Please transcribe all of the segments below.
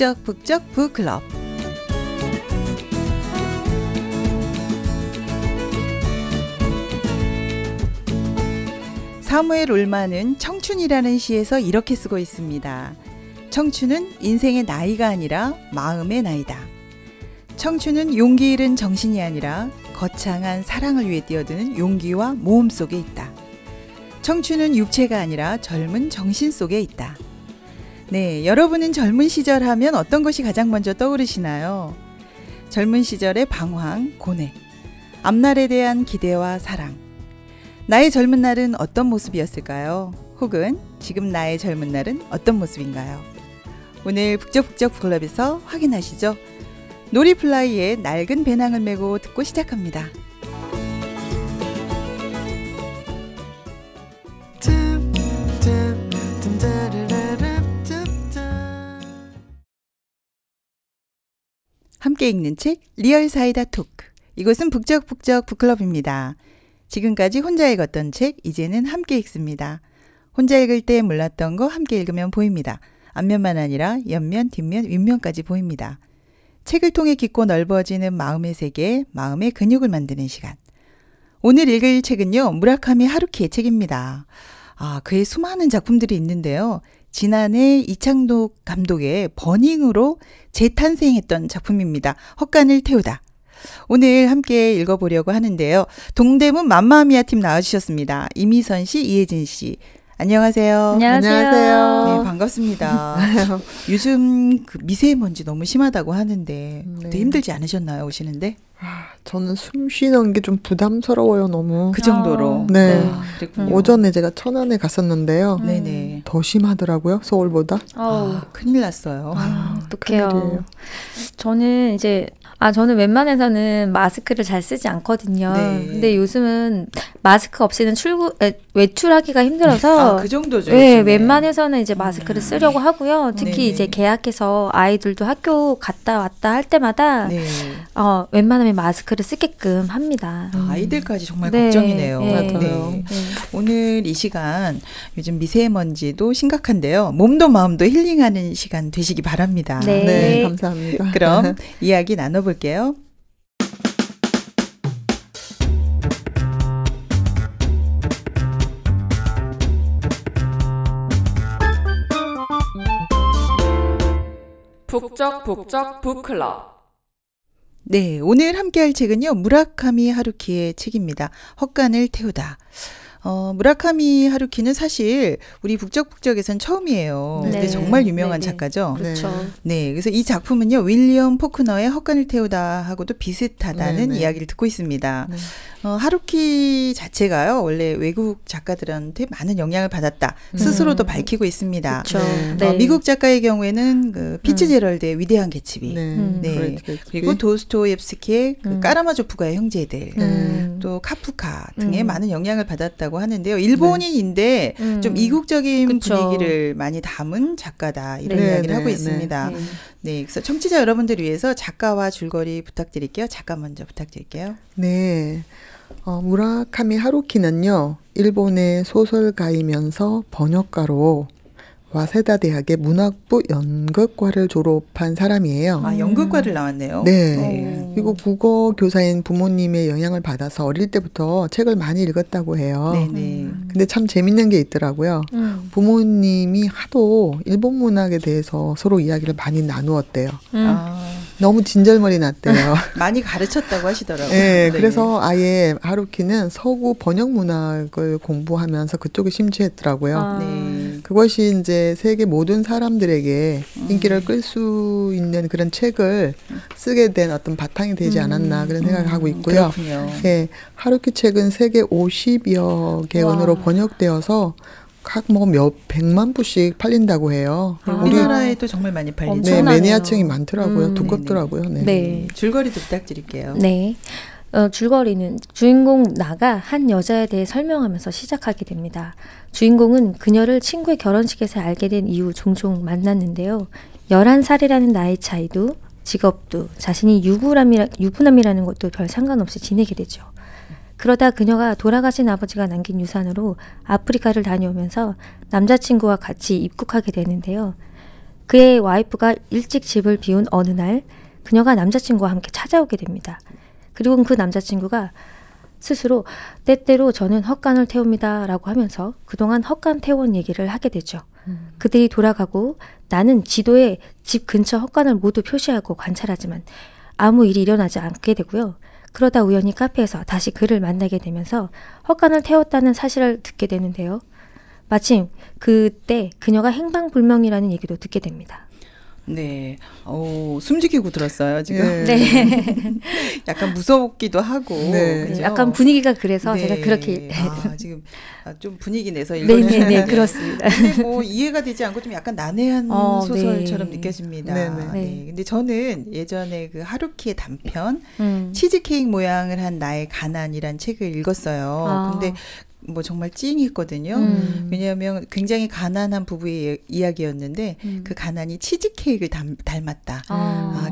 북적북적 북클럽. 사무엘 울만은 청춘이라는 시에서 이렇게 쓰고 있습니다. 청춘은 인생의 나이가 아니라 마음의 나이다. 청춘은 용기 잃은 정신이 아니라 거창한 사랑을 위해 뛰어드는 용기와 모험 속에 있다. 청춘은 육체가 아니라 젊은 정신 속에 있다. 네, 여러분은 젊은 시절 하면 어떤 것이 가장 먼저 떠오르시나요? 젊은 시절의 방황, 고뇌, 앞날에 대한 기대와 사랑. 나의 젊은 날은 어떤 모습이었을까요? 혹은 지금 나의 젊은 날은 어떤 모습인가요? 오늘 북적북적 북클럽에서 확인하시죠. 놀이플라이의 낡은 배낭을 메고 듣고 시작합니다. 함께 읽는 책 리얼 사이다 토크. 이곳은 북적북적 북클럽입니다. 지금까지 혼자 읽었던 책, 이제는 함께 읽습니다. 혼자 읽을 때 몰랐던 거 함께 읽으면 보입니다. 앞면만 아니라 옆면, 뒷면, 윗면까지 보입니다. 책을 통해 깊고 넓어지는 마음의 세계, 마음의 근육을 만드는 시간. 오늘 읽을 책은요, 무라카미 하루키의 책입니다. 그의 수많은 작품들이 있는데요. 지난해 이창독 감독의 버닝으로 재탄생했던 작품입니다. 헛간을 태우다. 오늘 함께 읽어보려고 하는데요. 동대문 맘마미아 팀 나와주셨습니다. 이미선 씨, 이혜진 씨. 안녕하세요. 안녕하세요. 네, 반갑습니다. 요즘 그 미세먼지 너무 심하다고 하는데 되게 힘들지 않으셨나요, 오시는데? 저는 숨 쉬는 게 좀 부담스러워요, 너무. 그 정도로. 네. 그랬군요. 오전에 제가 천안에 갔었는데요. 네네. 더 심하더라고요, 서울보다. 큰일 났어요. 어떡해요. 큰일이에요. 저는 웬만해서는 마스크를 잘 쓰지 않거든요. 네. 근데 요즘은 마스크 없이는 외출하기가 힘들어서. 그 정도죠. 네, 요즘에. 웬만해서는 이제 마스크를 쓰려고 하고요. 특히 네네. 이제 개학해서 아이들도 학교 갔다 왔다 할 때마다 네. 웬만하면 마스크를 쓰게끔 합니다. 아이들까지 정말 네. 걱정이네요. 네. 네. 오늘 이 시간 요즘 미세먼지도 심각한데요. 몸도 마음도 힐링하는 시간 되시기 바랍니다. 네. 네, 감사합니다. 그럼 이야기 나눠볼게요. 북적북적 북클럽. 네, 오늘 함께할 책은요, 무라카미 하루키의 책입니다. 헛간을 태우다. 무라카미 하루키는 사실 우리 북적북적에선 처음이에요. 근데 네. 정말 유명한 네네. 작가죠. 그렇죠. 네, 그래서 이 작품은요, 윌리엄 포크너의 헛간을 태우다 하고도 비슷하다는 네네. 이야기를 듣고 있습니다. 네. 하루키 자체가요, 원래 외국 작가들한테 많은 영향을 받았다. 스스로도 밝히고 있습니다. 그렇죠. 네. 미국 작가의 경우에는 그 피츠제럴드의 위대한 개츠비. 네. 네. 그레이트 개츠비. 그리고 도스토옙스키의 그 까라마조프가의 형제들. 네. 또 카프카 등의 많은 영향을 받았다고 하는데요. 일본인인데 좀 이국적인 그쵸. 분위기를 많이 담은 작가다. 이런 네, 이야기를 네, 하고 네. 있습니다. 네. 네, 그래서 청취자 여러분들을 위해서 작가와 줄거리 부탁드릴게요. 작가 먼저 부탁드릴게요. 네. 무라카미 하루키는요, 일본의 소설가이면서 번역가로 와세다 대학의 문학부 연극과를 졸업한 사람이에요. 연극과를 나왔네요. 네. 그리고 국어 교사인 부모님의 영향을 받아서 어릴 때부터 책을 많이 읽었다고 해요. 네네. 근데 참 재밌는 게 있더라고요. 부모님이 하도 일본 문학에 대해서 서로 이야기를 많이 나누었대요. 너무 진절머리 났대요. 많이 가르쳤다고 하시더라고요. 네, 그래서 아예 하루키는 서구 번역 문학을 공부하면서 그쪽에 심취했더라고요. 네. 그것이 이제 세계 모든 사람들에게 인기를 끌 수 있는 그런 책을 쓰게 된 어떤 바탕이 되지 않았나 그런 생각을 하고 있고요. 그렇군요. 네, 하루키 책은 세계 50여 개 언어로 번역되어서 각 몇 백만 부씩 팔린다고 해요. 우리나라에도 정말 많이 팔리죠. 네, 엄청나네요. 매니아층이 많더라고요. 두껍더라고요. 네. 네. 줄거리도 부탁드릴게요. 네. 줄거리는 주인공 나가 한 여자에 대해 설명하면서 시작하게 됩니다. 주인공은 그녀를 친구의 결혼식에서 알게 된 이후 종종 만났는데요. 11살이라는 나이 차이도 직업도 자신이 유부남이라는 것도 별 상관없이 지내게 되죠. 그러다 그녀가 돌아가신 아버지가 남긴 유산으로 아프리카를 다녀오면서 남자친구와 같이 입국하게 되는데요. 그의 와이프가 일찍 집을 비운 어느 날 그녀가 남자친구와 함께 찾아오게 됩니다. 그리고 그 남자친구가 스스로 때때로 저는 헛간을 태웁니다 라고 하면서 그동안 헛간 태워온 얘기를 하게 되죠. 그들이 돌아가고 나는 지도에 집 근처 헛간을 모두 표시하고 관찰하지만 아무 일이 일어나지 않게 되고요. 그러다 우연히 카페에서 다시 그를 만나게 되면서 헛간을 태웠다는 사실을 듣게 되는데요. 마침 그때 그녀가 행방불명이라는 얘기도 듣게 됩니다. 네, 숨죽이고 들었어요 지금. 네. 약간 무섭기도 하고. 네. 그죠? 약간 분위기가 그래서 네. 제가 그렇게 지금 좀 분위기 내서 읽어주시는. 네네네 그렇습니다. 근데 뭐 이해가 되지 않고 좀 약간 난해한 소설처럼 네. 느껴집니다. 네네. 네. 근데 저는 예전에 그 하루키의 단편 치즈케이크 모양을 한 나의 가난이란 책을 읽었어요. 근데 뭐 정말 찡했거든요. 왜냐하면 굉장히 가난한 부부의 이야기였는데 그 가난이 치즈케이크를 닮았다.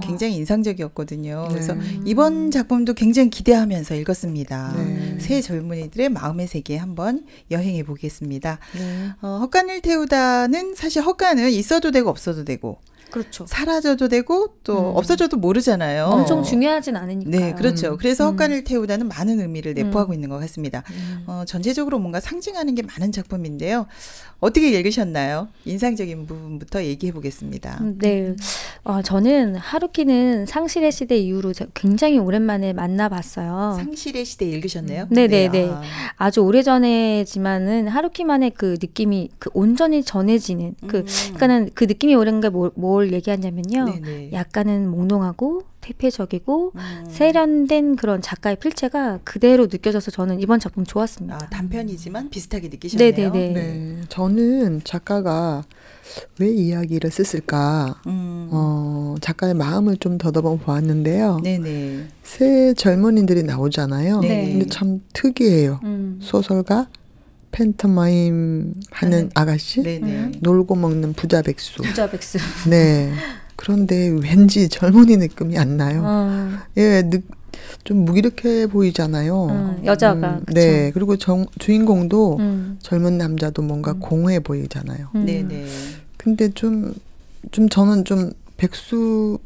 굉장히 인상적이었거든요. 네. 그래서 이번 작품도 굉장히 기대하면서 읽었습니다. 네. 새 젊은이들의 마음의 세계에 한번 여행해 보겠습니다. 네. 헛간을 태우다는 사실 헛간은 있어도 되고 없어도 되고 그렇죠. 사라져도 되고 또 없어져도 모르잖아요. 엄청 중요하진 않으니까요. 네, 그렇죠. 그래서 헛간을 태우다는 많은 의미를 내포하고 있는 것 같습니다. 전체적으로 뭔가 상징하는 게 많은 작품인데요. 어떻게 읽으셨나요? 인상적인 부분부터 얘기해 보겠습니다. 네, 저는 하루키는 상실의 시대 이후로 굉장히 오랜만에 만나봤어요. 상실의 시대 읽으셨네요? 네네네. 아주 오래전에지만은 하루키만의 그 느낌이 그 온전히 전해지는 그러니까는 그 느낌이 오랜 게 뭘 얘기하냐면요. 네네. 약간은 몽롱하고 퇴폐적이고 세련된 그런 작가의 필체가 그대로 느껴져서 저는 이번 작품 좋았습니다. 단편이지만 비슷하게 느끼셨네요. 네네네. 네, 저는 작가가 왜 이야기를 썼을까 작가의 마음을 좀 더듬어 보았는데요. 네네. 새 젊은이들이 나오잖아요. 네. 근데 참 특이해요. 소설가, 팬터마임 하는 아가씨, 네네. 놀고 먹는 부자 백수. 부자 백수. 네. 그런데 왠지 젊은이 느낌이 안 나요. 예, 좀 무기력해 보이잖아요. 여자가. 네. 그리고 주인공도 젊은 남자도 뭔가 공허해 보이잖아요. 네네. 근데 좀 저는 좀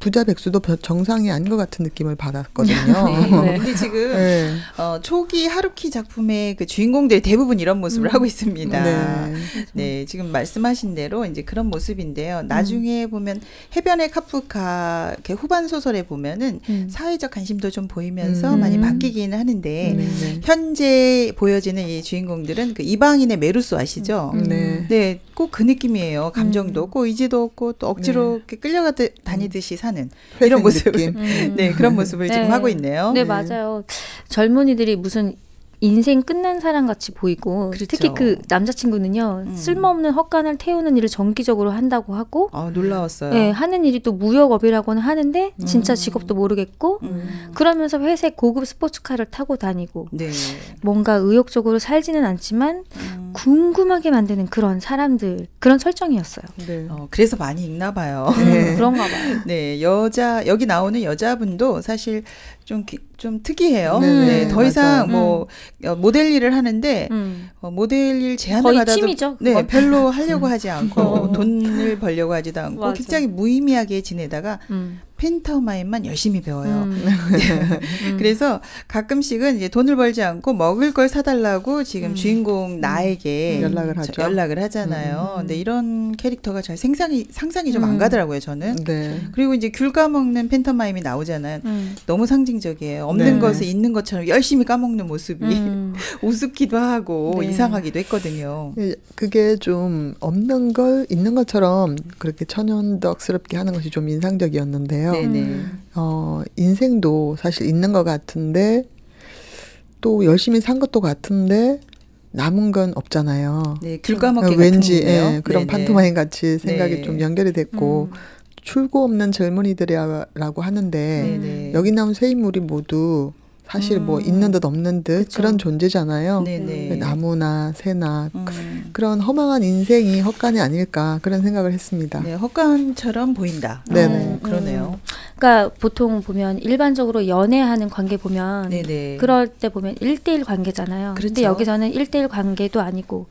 부자 백수도 정상이 아닌 것 같은 느낌을 받았거든요. 네. 근데 지금 네. 초기 하루키 작품의 그 주인공들 대부분 이런 모습을 하고 있습니다. 네. 네, 지금 말씀하신 대로 이제 그런 모습인데요. 나중에 보면 해변의 카프카 이렇게 후반 소설에 보면은 사회적 관심도 좀 보이면서 많이 바뀌기는 하는데 현재 보여지는 이 주인공들은 그 이방인의 메루스 아시죠? 네, 꼭 그 느낌이에요. 감정도 없고 의지도 없고 또 억지로 이렇게 다니듯이 사는 이런 모습. 네, 그런 모습을 지금 하고 있네요. 네, 맞아요. 젊은이들이 무슨 인생 끝난 사람 같이 보이고 그렇죠. 특히 그 남자친구는요 쓸모없는 헛간을 태우는 일을 정기적으로 한다고 하고 놀라웠어요. 네, 하는 일이 또 무역업이라고는 하는데 진짜 직업도 모르겠고 그러면서 회색 고급 스포츠카를 타고 다니고 네. 뭔가 의욕적으로 살지는 않지만 궁금하게 만드는 그런 사람들 그런 설정이었어요. 네. 그래서 많이 읽나 봐요. 네. 그런가 봐요. 네, 여기 나오는 여자분도 사실 좀 특이해요. 네, 더 이상 뭐 모델 일을 하는데 모델 일 제안을 거의 받아도 취미죠, 네, 별로 하려고 하지 않고 돈을 벌려고 하지도 않고 맞아. 굉장히 무의미하게 지내다가 펜터마임만 열심히 배워요. 그래서 가끔씩은 이제 돈을 벌지 않고 먹을 걸 사달라고 지금 주인공 나에게 연락을 하잖아요. 근데 이런 캐릭터가 잘 상상이 좀 안 가더라고요, 저는. 네. 그리고 이제 귤 까먹는 펜터마임이 나오잖아요. 너무 상징적이에요. 없는 것을 있는 것처럼 열심히 까먹는 모습이 우습기도 하고 이상하기도 했거든요. 그게 좀 없는 걸 있는 것처럼 그렇게 천연덕스럽게 하는 것이 좀 인상적이었는데요. 네네. 인생도 사실 있는 것 같은데 또 열심히 산 것도 같은데 남은 건 없잖아요. 네, 귤 까먹기 왠지 같은 건데요. 그런 판토마임 같이 생각이 좀 연결이 됐고 출구 없는 젊은이들이라고 하는데 여기 나온 새 인물이 모두 사실 뭐 있는 듯 없는 듯 그쵸. 그런 존재잖아요. 네네. 나무나 새나 그런 허망한 인생이 헛간이 아닐까 그런 생각을 했습니다. 네, 헛간처럼 보인다. 네네. 그러네요. 그러니까 보통 보면 일반적으로 연애하는 관계 보면 네네. 그럴 때 보면 1대1 관계잖아요. 그렇죠. 근데 여기서는 1대1 관계도 아니고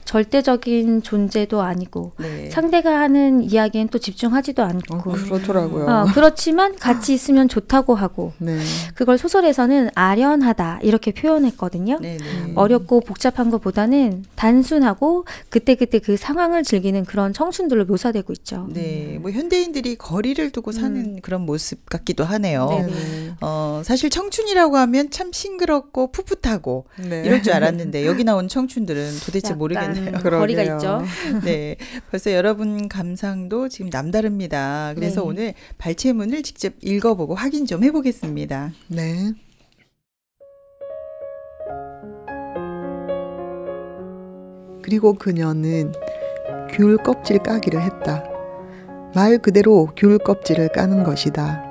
절대적인 존재도 아니고 네. 상대가 하는 이야기엔 또 집중하지도 않고 그렇더라고요. 그렇지만 같이 있으면 좋다고 하고 네. 그걸 소설에서는 아련하다 이렇게 표현했거든요. 네네. 어렵고 복잡한 것보다는 단순하고 그때그때 그 상황을 즐기는 그런 청춘들로 묘사되고 있죠. 네, 뭐 현대인들이 거리를 두고 사는 그런 모습 같기도 하네요. 네네. 사실 청춘이라고 하면 참 싱그럽고 풋풋하고 네. 이럴 줄 알았는데 여기 나온 청춘들은 도대체 약간 모르겠네요. 거리가 그러게요. 있죠. 네, 벌써 여러분 감상도 지금 남다릅니다. 그래서 네. 오늘 발췌문을 직접 읽어보고 확인 좀 해보겠습니다. 네. 그리고 그녀는 귤 껍질 까기를 했다. 말 그대로 귤 껍질을 까는 것이다.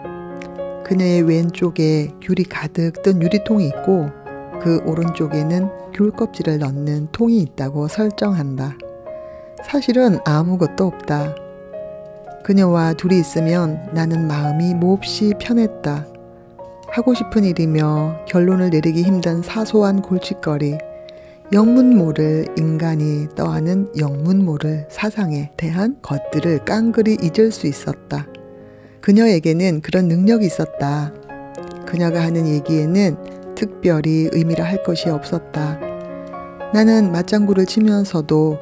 그녀의 왼쪽에 귤이 가득 든 유리통이 있고 그 오른쪽에는 귤 껍질을 넣는 통이 있다고 설정한다. 사실은 아무것도 없다. 그녀와 둘이 있으면 나는 마음이 몹시 편했다. 하고 싶은 일이며 결론을 내리기 힘든 사소한 골칫거리, 영문모를 인간이 떠안은 영문모를 사상에 대한 것들을 깡그리 잊을 수 있었다. 그녀에게는 그런 능력이 있었다. 그녀가 하는 얘기에는 특별히 의미라 할 것이 없었다. 나는 맞장구를 치면서도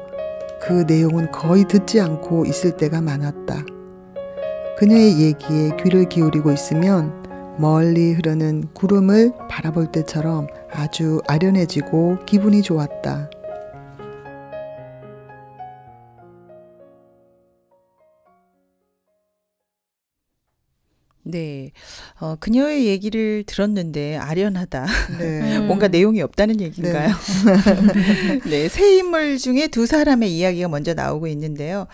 그 내용은 거의 듣지 않고 있을 때가 많았다. 그녀의 얘기에 귀를 기울이고 있으면 멀리 흐르는 구름을 바라볼 때처럼 아주 아련해지고 기분이 좋았다. 네, 그녀의 얘기를 들었는데 아련하다. 네. 뭔가 내용이 없다는 얘기인가요? 네, 세 인물 중에 두 사람의 이야기가 먼저 나오고 있는데요.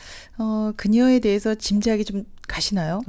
그녀에 대해서 짐작이 좀 가시나요?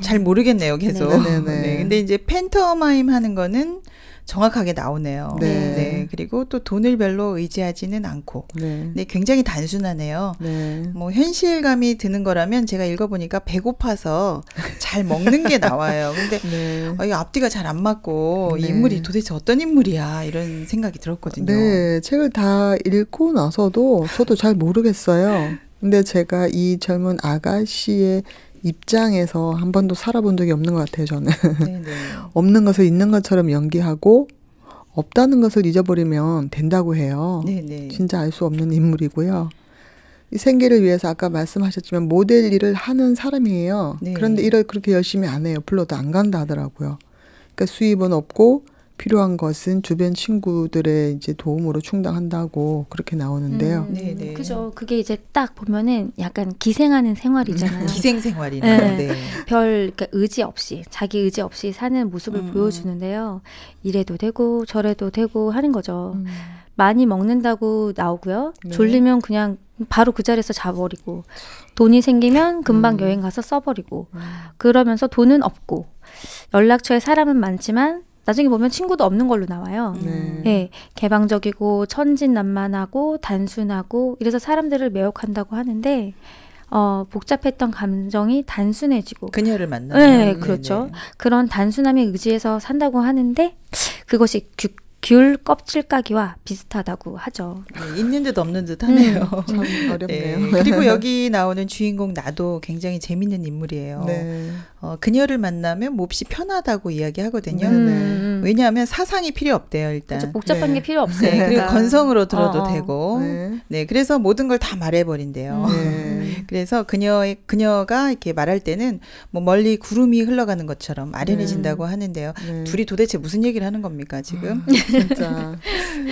잘 모르겠네요, 계속. 네네네. 네, 근데 이제 팬터마임 하는 거는 정확하게 나오네요. 네. 네, 그리고 또 돈을 별로 의지하지는 않고. 네. 네, 굉장히 단순하네요. 네. 뭐 현실감이 드는 거라면 제가 읽어보니까 배고파서 잘 먹는 게 나와요. 근데 네. 이 앞뒤가 잘 안 맞고 네. 이 인물이 도대체 어떤 인물이야 이런 생각이 들었거든요. 네, 책을 다 읽고 나서도 저도 잘 모르겠어요. 근데 제가 이 젊은 아가씨의 입장에서 한 번도 살아본 적이 없는 것 같아요, 저는. 네네. 없는 것을 있는 것처럼 연기하고 없다는 것을 잊어버리면 된다고 해요. 네네. 진짜 알 수 없는 인물이고요. 이 생계를 위해서 아까 말씀하셨지만 모델 일을 하는 사람이에요. 네. 그런데 일을 그렇게 열심히 안 해요. 불러도 안 간다 하더라고요. 그러니까 수입은 없고 필요한 것은 주변 친구들의 이제 도움으로 충당한다고 그렇게 나오는데요. 네네. 그죠. 그게 이제 딱 보면은 약간 기생하는 생활이잖아요. 기생생활이네요. 네. 네. 그러니까 의지 없이 자기 의지 없이 사는 모습을 보여주는데요. 이래도 되고 저래도 되고 하는 거죠. 많이 먹는다고 나오고요. 네. 졸리면 그냥 바로 그 자리에서 자버리고 돈이 생기면 금방 여행 가서 써버리고 그러면서 돈은 없고 연락처에 사람은 많지만 나중에 보면 친구도 없는 걸로 나와요. 네. 네, 개방적이고 천진난만하고 단순하고 이래서 사람들을 매혹한다고 하는데 복잡했던 감정이 단순해지고 그녀를 만나면. 네, 그렇죠. 그런 단순함에 의지해서 산다고 하는데 그것이 귤 껍질 까기와 비슷하다고 하죠. 네, 있는 듯 없는 듯 하네요. 참 어렵네요. 네. 그리고 여기 나오는 주인공 나도 굉장히 재밌는 인물이에요. 네. 그녀를 만나면 몹시 편하다고 이야기하거든요. 왜냐하면 사상이 필요 없대요, 일단. 그렇죠. 복잡한 네. 게 필요 없어요. 네, 그리고 그러니까. 건성으로 들어도 되고. 네. 네, 그래서 모든 걸 다 말해버린대요. 네. 그래서 그녀가 이렇게 말할 때는 뭐 멀리 구름이 흘러가는 것처럼 아련해진다고 하는데요. 네. 둘이 도대체 무슨 얘기를 하는 겁니까, 지금? 진짜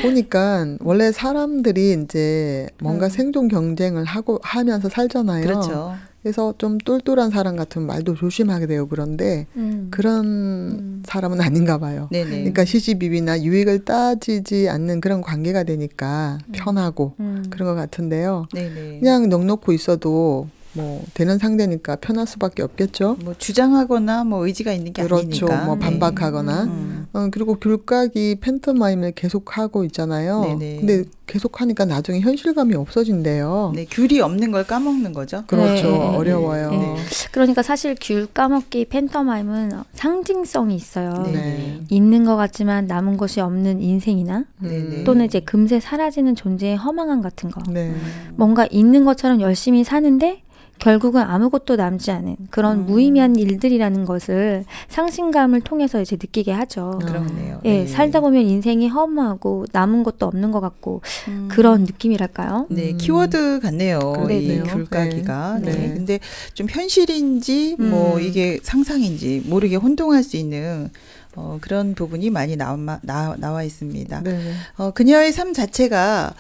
보니까 원래 사람들이 이제 뭔가 생존 경쟁을 하면서 살잖아요. 그렇죠. 그래서 좀 똘똘한 사람 같으면 말도 조심하게 되고 그런데 그런 사람은 아닌가 봐요. 네네. 그러니까 시시비비나 유익을 따지지 않는 그런 관계가 되니까 편하고 그런 것 같은데요. 네네. 그냥 넋놓고 있어도 뭐 되는 상대니까 편할 수밖에 없겠죠. 뭐 주장하거나 뭐 의지가 있는 게 그렇죠. 아니니까. 뭐 네. 반박하거나. 그리고 귤깍이 팬터마임을 계속하고 있잖아요. 네네. 근데 계속하니까 나중에 현실감이 없어진대요. 네, 귤이 없는 걸 까먹는 거죠. 그렇죠. 네, 어려워요. 네. 그러니까 사실 귤 까먹기 팬터마임은 상징성이 있어요. 네. 있는 것 같지만 남은 것이 없는 인생이나 네네. 또는 이제 금세 사라지는 존재의 허망함 같은 거. 네. 뭔가 있는 것처럼 열심히 사는데 결국은 아무것도 남지 않은 그런 무의미한 일들이라는 것을 상실감을 통해서 이제 느끼게 하죠. 그렇네요. 예, 네. 살다 보면 인생이 허무하고 남은 것도 없는 것 같고 그런 느낌이랄까요? 네, 키워드 같네요. 그러네요. 이 귤까기가. 네. 네. 네. 근데 좀 현실인지 뭐 이게 상상인지 모르게 혼동할 수 있는 그런 부분이 많이 나와 있습니다. 네. 그녀의 삶 자체가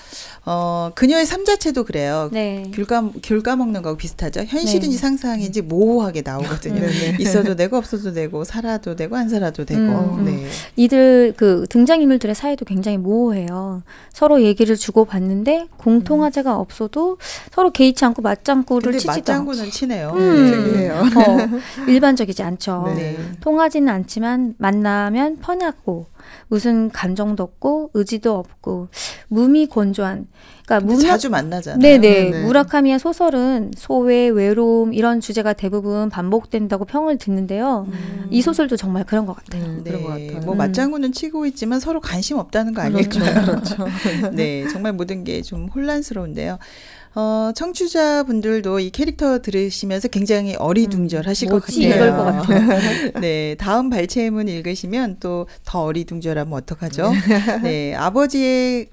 그녀의 삶 자체도 그래요. 네. 귤 까먹는 거하고 비슷하죠. 현실인지 네. 상상인지 모호하게 나오거든요. 네. 있어도 되고 없어도 되고 살아도 되고 안 살아도 되고. 네. 이들 그 등장인물들의 사이도 굉장히 모호해요. 서로 얘기를 주고받는데 공통화제가 없어도 서로 개의치 않고 맞장구를 근데 치지도 맞장구는 치네요. 특이해요. 일반적이지 않죠. 네. 통하지는 않지만 만나면 편하고 무슨 감정도 없고 의지도 없고 무미건조한 그러니까 자주 만나잖아요. 네네. 네네. 무라카미의 소설은 소외, 외로움 이런 주제가 대부분 반복된다고 평을 듣는데요. 이 소설도 정말 그런 것 같아요. 네, 그런 것 같아요. 뭐 맞장구는 치고 있지만 서로 관심 없다는 거 아닐까요? 그렇죠. 네, 정말 모든 게 좀 혼란스러운데요. 청취자분들도 이 캐릭터 들으시면서 굉장히 어리둥절하실 것 뭐지 같아요. 이럴 것 같아요. 네, 다음 발췌문 읽으시면 또 더 어리둥절하면 어떡하죠? 네, 아버지의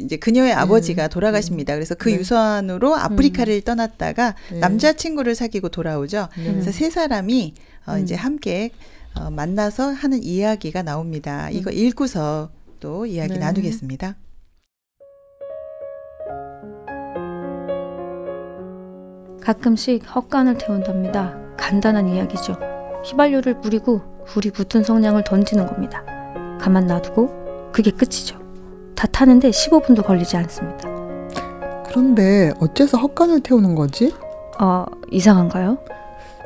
이제 그녀의 아버지가 돌아가십니다. 그래서 그 유산으로 아프리카를 떠났다가 남자친구를 사귀고 돌아오죠. 그래서 세 사람이 이제 함께 만나서 하는 이야기가 나옵니다. 이거 읽고서 또 이야기 나누겠습니다. 가끔씩 헛간을 태운답니다. 간단한 이야기죠. 휘발유를 뿌리고 불이 붙은 성냥을 던지는 겁니다. 가만 놔두고 그게 끝이죠. 다 타는데 15분도 걸리지 않습니다. 그런데 어째서 헛간을 태우는 거지? 이상한가요?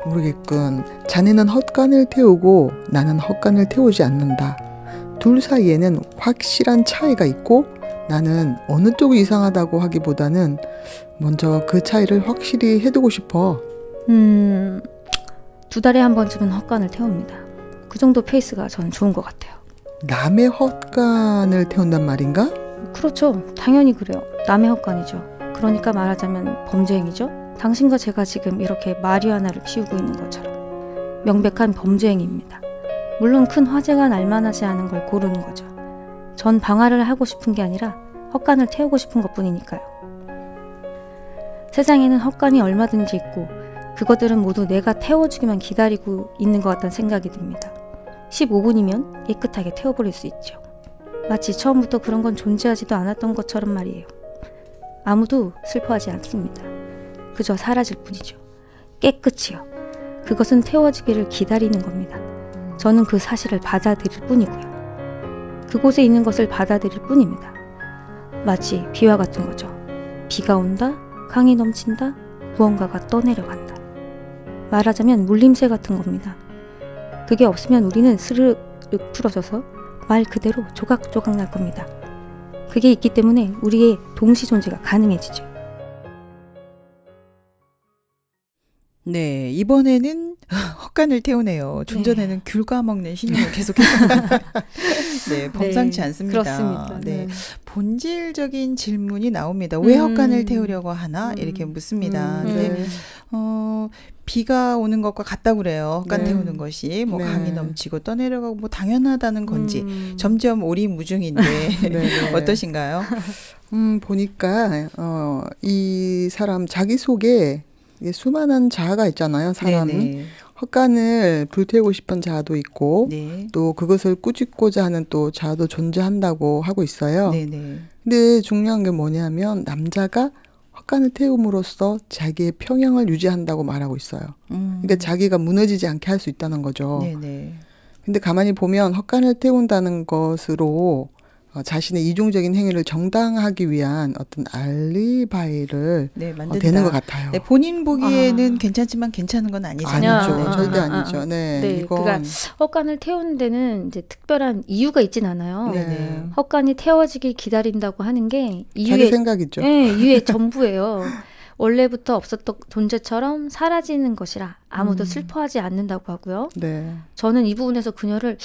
모르겠군. 자네는 헛간을 태우고 나는 헛간을 태우지 않는다. 둘 사이에는 확실한 차이가 있고 나는 어느 쪽이 이상하다고 하기보다는 먼저 그 차이를 확실히 해두고 싶어. 2달에 한 번쯤은 헛간을 태웁니다. 그 정도 페이스가 전 좋은 것 같아요. 남의 헛간을 태운단 말인가? 그렇죠. 당연히 그래요. 남의 헛간이죠. 그러니까 말하자면 범죄행위죠. 당신과 제가 지금 이렇게 마리화나를 피우고 있는 것처럼 명백한 범죄행위입니다. 물론 큰 화제가 날 만하지 않은 걸 고르는 거죠. 전 방화를 하고 싶은 게 아니라 헛간을 태우고 싶은 것뿐이니까요. 세상에는 헛간이 얼마든지 있고 그것들은 모두 내가 태워주기만 기다리고 있는 것 같다는 생각이 듭니다. 15분이면 깨끗하게 태워버릴 수 있죠. 마치 처음부터 그런 건 존재하지도 않았던 것처럼 말이에요. 아무도 슬퍼하지 않습니다. 그저 사라질 뿐이죠. 깨끗이요. 그것은 태워지기를 기다리는 겁니다. 저는 그 사실을 받아들일 뿐이고요. 그곳에 있는 것을 받아들일 뿐입니다. 마치 비와 같은 거죠. 비가 온다, 강이 넘친다, 무언가가 떠내려간다. 말하자면 물림새 같은 겁니다. 그게 없으면 우리는 스르륵 풀어져서 말 그대로 조각조각 날 겁니다. 그게 있기 때문에 우리의 동시 존재가 가능해지죠. 네, 이번에는 헛간을 태우네요. 좀 전에는 귤 까먹는 신용을 계속했습니다. 네, 범상치 않습니다. 그렇습니다. 네, 본질적인 질문이 나옵니다. 왜 헛간을 태우려고 하나? 이렇게 묻습니다. 근데 비가 오는 것과 같다고 그래요. 헛간 태우는 것이 뭐 강이 넘치고 떠내려가고 뭐 당연하다는 건지 점점 오리무중인데 어떠신가요? 보니까 이 사람 자기 속에 수많은 자아가 있잖아요. 사람은 네네. 헛간을 불태우고 싶은 자아도 있고 네. 또 그것을 꾸짖고자 하는 또 자아도 존재한다고 하고 있어요. 네네. 근데 중요한 게 뭐냐면 남자가 헛간을 태움으로써 자기의 평형을 유지한다고 말하고 있어요. 그러니까 자기가 무너지지 않게 할 수 있다는 거죠. 네네. 근데 가만히 보면 헛간을 태운다는 것으로 자신의 이중적인 행위를 정당하기 위한 어떤 알리바이를 네, 만든다. 되는 것 같아요. 네, 본인 보기에는 괜찮지만 괜찮은 건 아니잖아요. 아니죠. 네. 절대 아니죠. 네, 네, 이건 그러니까 헛간을 태우는 데는 이제 특별한 이유가 있진 않아요. 네. 헛간이 태워지길 기다린다고 하는 게 자기 이유의 생각이죠. 네, 이유의 전부예요. 원래부터 없었던 존재처럼 사라지는 것이라 아무도 슬퍼하지 않는다고 하고요. 네. 저는 이 부분에서 그녀를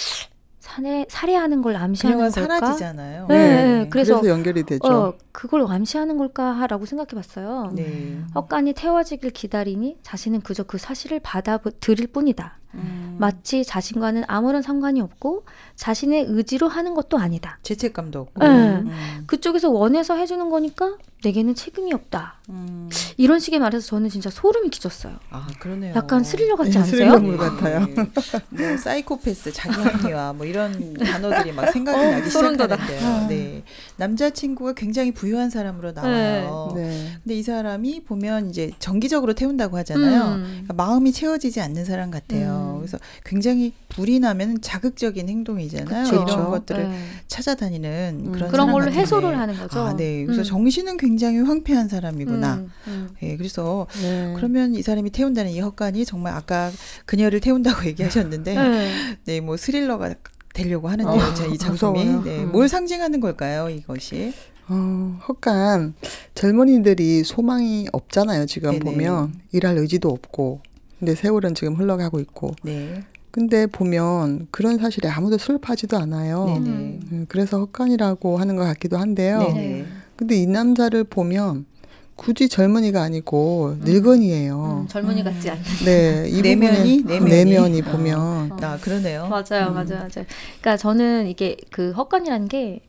살해하는 걸 암시하는 그녀가 걸까? 사라지잖아요. 네, 그래서 연결이 되죠. 그걸 암시하는 걸까라고 생각해봤어요. 네. 헛간이 태워지길 기다리니 자신은 그저 그 사실을 받아들일 뿐이다. 마치 자신과는 아무런 상관이 없고 자신의 의지로 하는 것도 아니다. 죄책감도 없고. 네. 그쪽에서 원해서 해주는 거니까 내게는 책임이 없다. 이런 식의 말해서 저는 진짜 소름이 끼쳤어요. 아, 그러네요. 약간 스릴러 같지 않으세요? 스릴러물 같아요. 뭐 사이코패스, 자기 합리화 뭐 이런 단어들이 막 생각이 나기 소름 돋아. 시작하는데요. 네. 남자친구가 굉장히 부유한 사람으로 나와요. 네. 근데 이 사람이 보면 이제 정기적으로 태운다고 하잖아요. 그러니까 마음이 채워지지 않는 사람 같아요. 그래서 굉장히 불이 나면 자극적인 행동이잖아요. 그쵸. 이런 것들을 네. 찾아다니는 그런 그런 사람 걸로 같은데. 해소를 하는 거죠. 아, 네. 그래서 정신은 굉장히 황폐한 사람이구나. 예, 그래서 네. 그러면 이 사람이 태운다는 이 헛간이 정말 아까 그녀를 태운다고 얘기하셨는데 네, 뭐 스릴러가 되려고 하는데요. 이 작품이. 무서워요. 네, 뭘 상징하는 걸까요, 이것이? 헛간 젊은이들이 소망이 없잖아요. 지금 네네. 보면 일할 의지도 없고. 근데 세월은 지금 흘러가고 있고. 네. 근데 보면 그런 사실에 아무도 슬퍼하지도 않아요. 네네. 그래서 헛간이라고 하는 것 같기도 한데요. 네네. 근데 이 남자를 보면 굳이 젊은이가 아니고 늙은이에요. 젊은이 같지 않은. 네, 이 내면이? 부분에 내면이? 내면이 보면 아, 그러네요. 맞아요. 그러니까 저는 이게 그 헛간이라는 게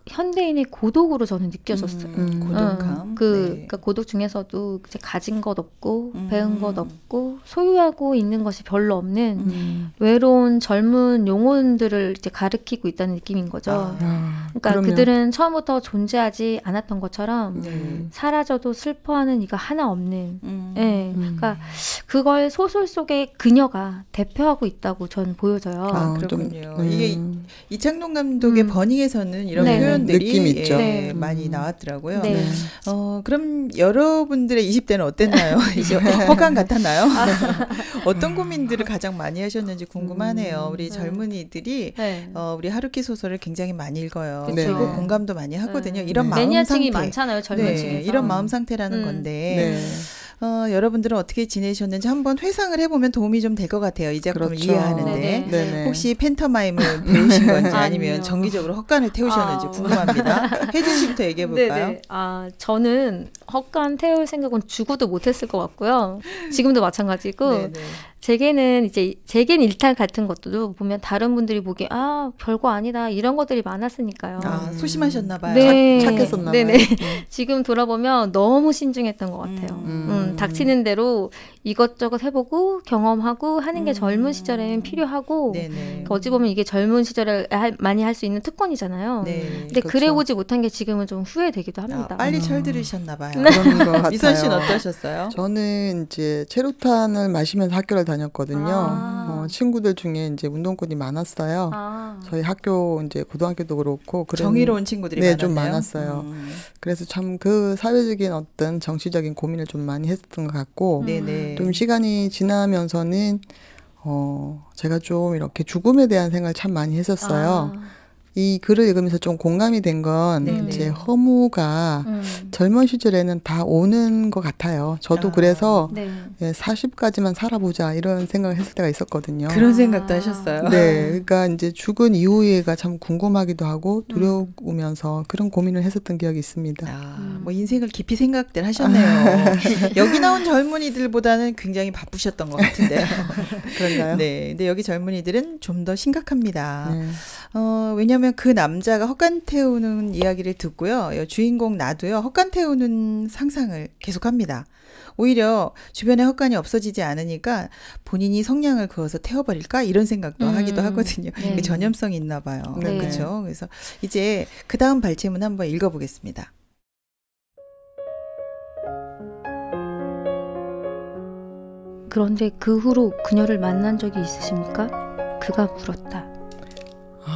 현대인의 고독으로 저는 느껴졌어요. 고독함. 네. 그러니까 고독 중에서도 이제 가진 것 없고 배운 것 없고 소유하고 있는 것이 별로 없는 외로운 젊은 영혼들을 이제 가리키고 있다는 느낌인 거죠. 그러니까 그러면, 그들은 처음부터 존재하지 않았던 것처럼 네. 사라져도 슬퍼하는 이가 하나 없는. 네. 그러니까 그걸 소설 속에 그녀가 대표하고 있다고 저는 보여져요. 아, 그렇군요. 이게 이창동 감독의 버닝에서는 이런 네. 표현들이 느낌 있죠. 네. 많이 나왔더라고요. 네. 그럼 여러분들의 20대는 어땠나요? 이제 허간 같았나요? 어떤 고민들을 가장 많이 하셨는지 궁금하네요. 우리 젊은이들이 네. 우리 하루키 소설을 굉장히 많이 읽어요. 그쵸. 그리고 공감도 많이 하거든요. 네. 이런 마음 매니아층이 상태. 많잖아요. 젊은 네, 층에서. 이런 마음 상태라는 건데 여러분들은 어떻게 지내셨는지 한번 회상을 해보면 도움이 좀 될 것 같아요. 이 작품을 그렇죠. 이해하는데 네네. 혹시 팬터마임을 배우신 건지 아니면 아니요. 정기적으로 헛간을 태우셨는지 궁금합니다. 혜진 씨부터 얘기해 볼까요? 네네. 저는 헛간 태울 생각은 죽어도 못했을 것 같고요. 지금도 마찬가지고 네네. 제게는 일탈 같은 것도 보면 다른 분들이 보기에 별거 아니다 이런 것들이 많았으니까요. 소심하셨나 봐요. 네. 착했었나 봐요. 네네. 지금 돌아보면 너무 신중했던 것 같아요. 닥치는 대로 이것저것 해보고 경험하고 하는 게 젊은 시절에는 필요하고 네네. 어찌 보면 이게 젊은 시절에 많이 할 수 있는 특권이잖아요. 네. 근데 그렇죠. 그래보지 못한 게 지금은 좀 후회되기도 합니다. 빨리 철들으셨나 봐요. 그런 것 같아요. 미선 씨는 어떠셨어요? 저는 이제 체류탄을 마시면서 학교를 다녔거든요. 친구들 중에 이제 운동권이 많았어요. 저희 학교 이제 고등학교도 그렇고 그런 정의로운 친구들이 네, 많았나요? 좀 많았어요. 그래서 참 그 사회적인 어떤 정치적인 고민을 좀 많이 했었던 것 같고 네네. 좀 시간이 지나면서는 제가 좀 이렇게 죽음에 대한 생각을 참 많이 했었어요. 이 글을 읽으면서 좀 공감이 된 건 네네. 이제 허무가 젊은 시절에는 다 오는 것 같아요. 저도 그래서 네. 40까지만 살아보자 이런 생각을 했을 때가 있었거든요. 그런 생각도 하셨어요. 네, 그러니까 이제 죽은 이후에가 참 궁금하기도 하고 두려우면서 그런 고민을 했었던 기억이 있습니다. 뭐 인생을 깊이 생각들 하셨네요. 여기 나온 젊은이들보다는 굉장히 바쁘셨던 것 같은데요. 그런가요? 네, 근데 여기 젊은이들은 좀 더 심각합니다. 네. 왜냐하면 그 남자가 헛간 태우는 이야기를 듣고요. 주인공 나도요. 헛간 태우는 상상을 계속합니다. 오히려 주변에 헛간이 없어지지 않으니까 본인이 성냥을 그어서 태워버릴까 이런 생각도 하기도 하거든요. 네. 전염성이 있나 봐요. 네. 그렇죠. 그래서 이제 그 다음 발제문 한번 읽어보겠습니다. 그런데 그 후로 그녀를 만난 적이 있으십니까? 그가 물었다.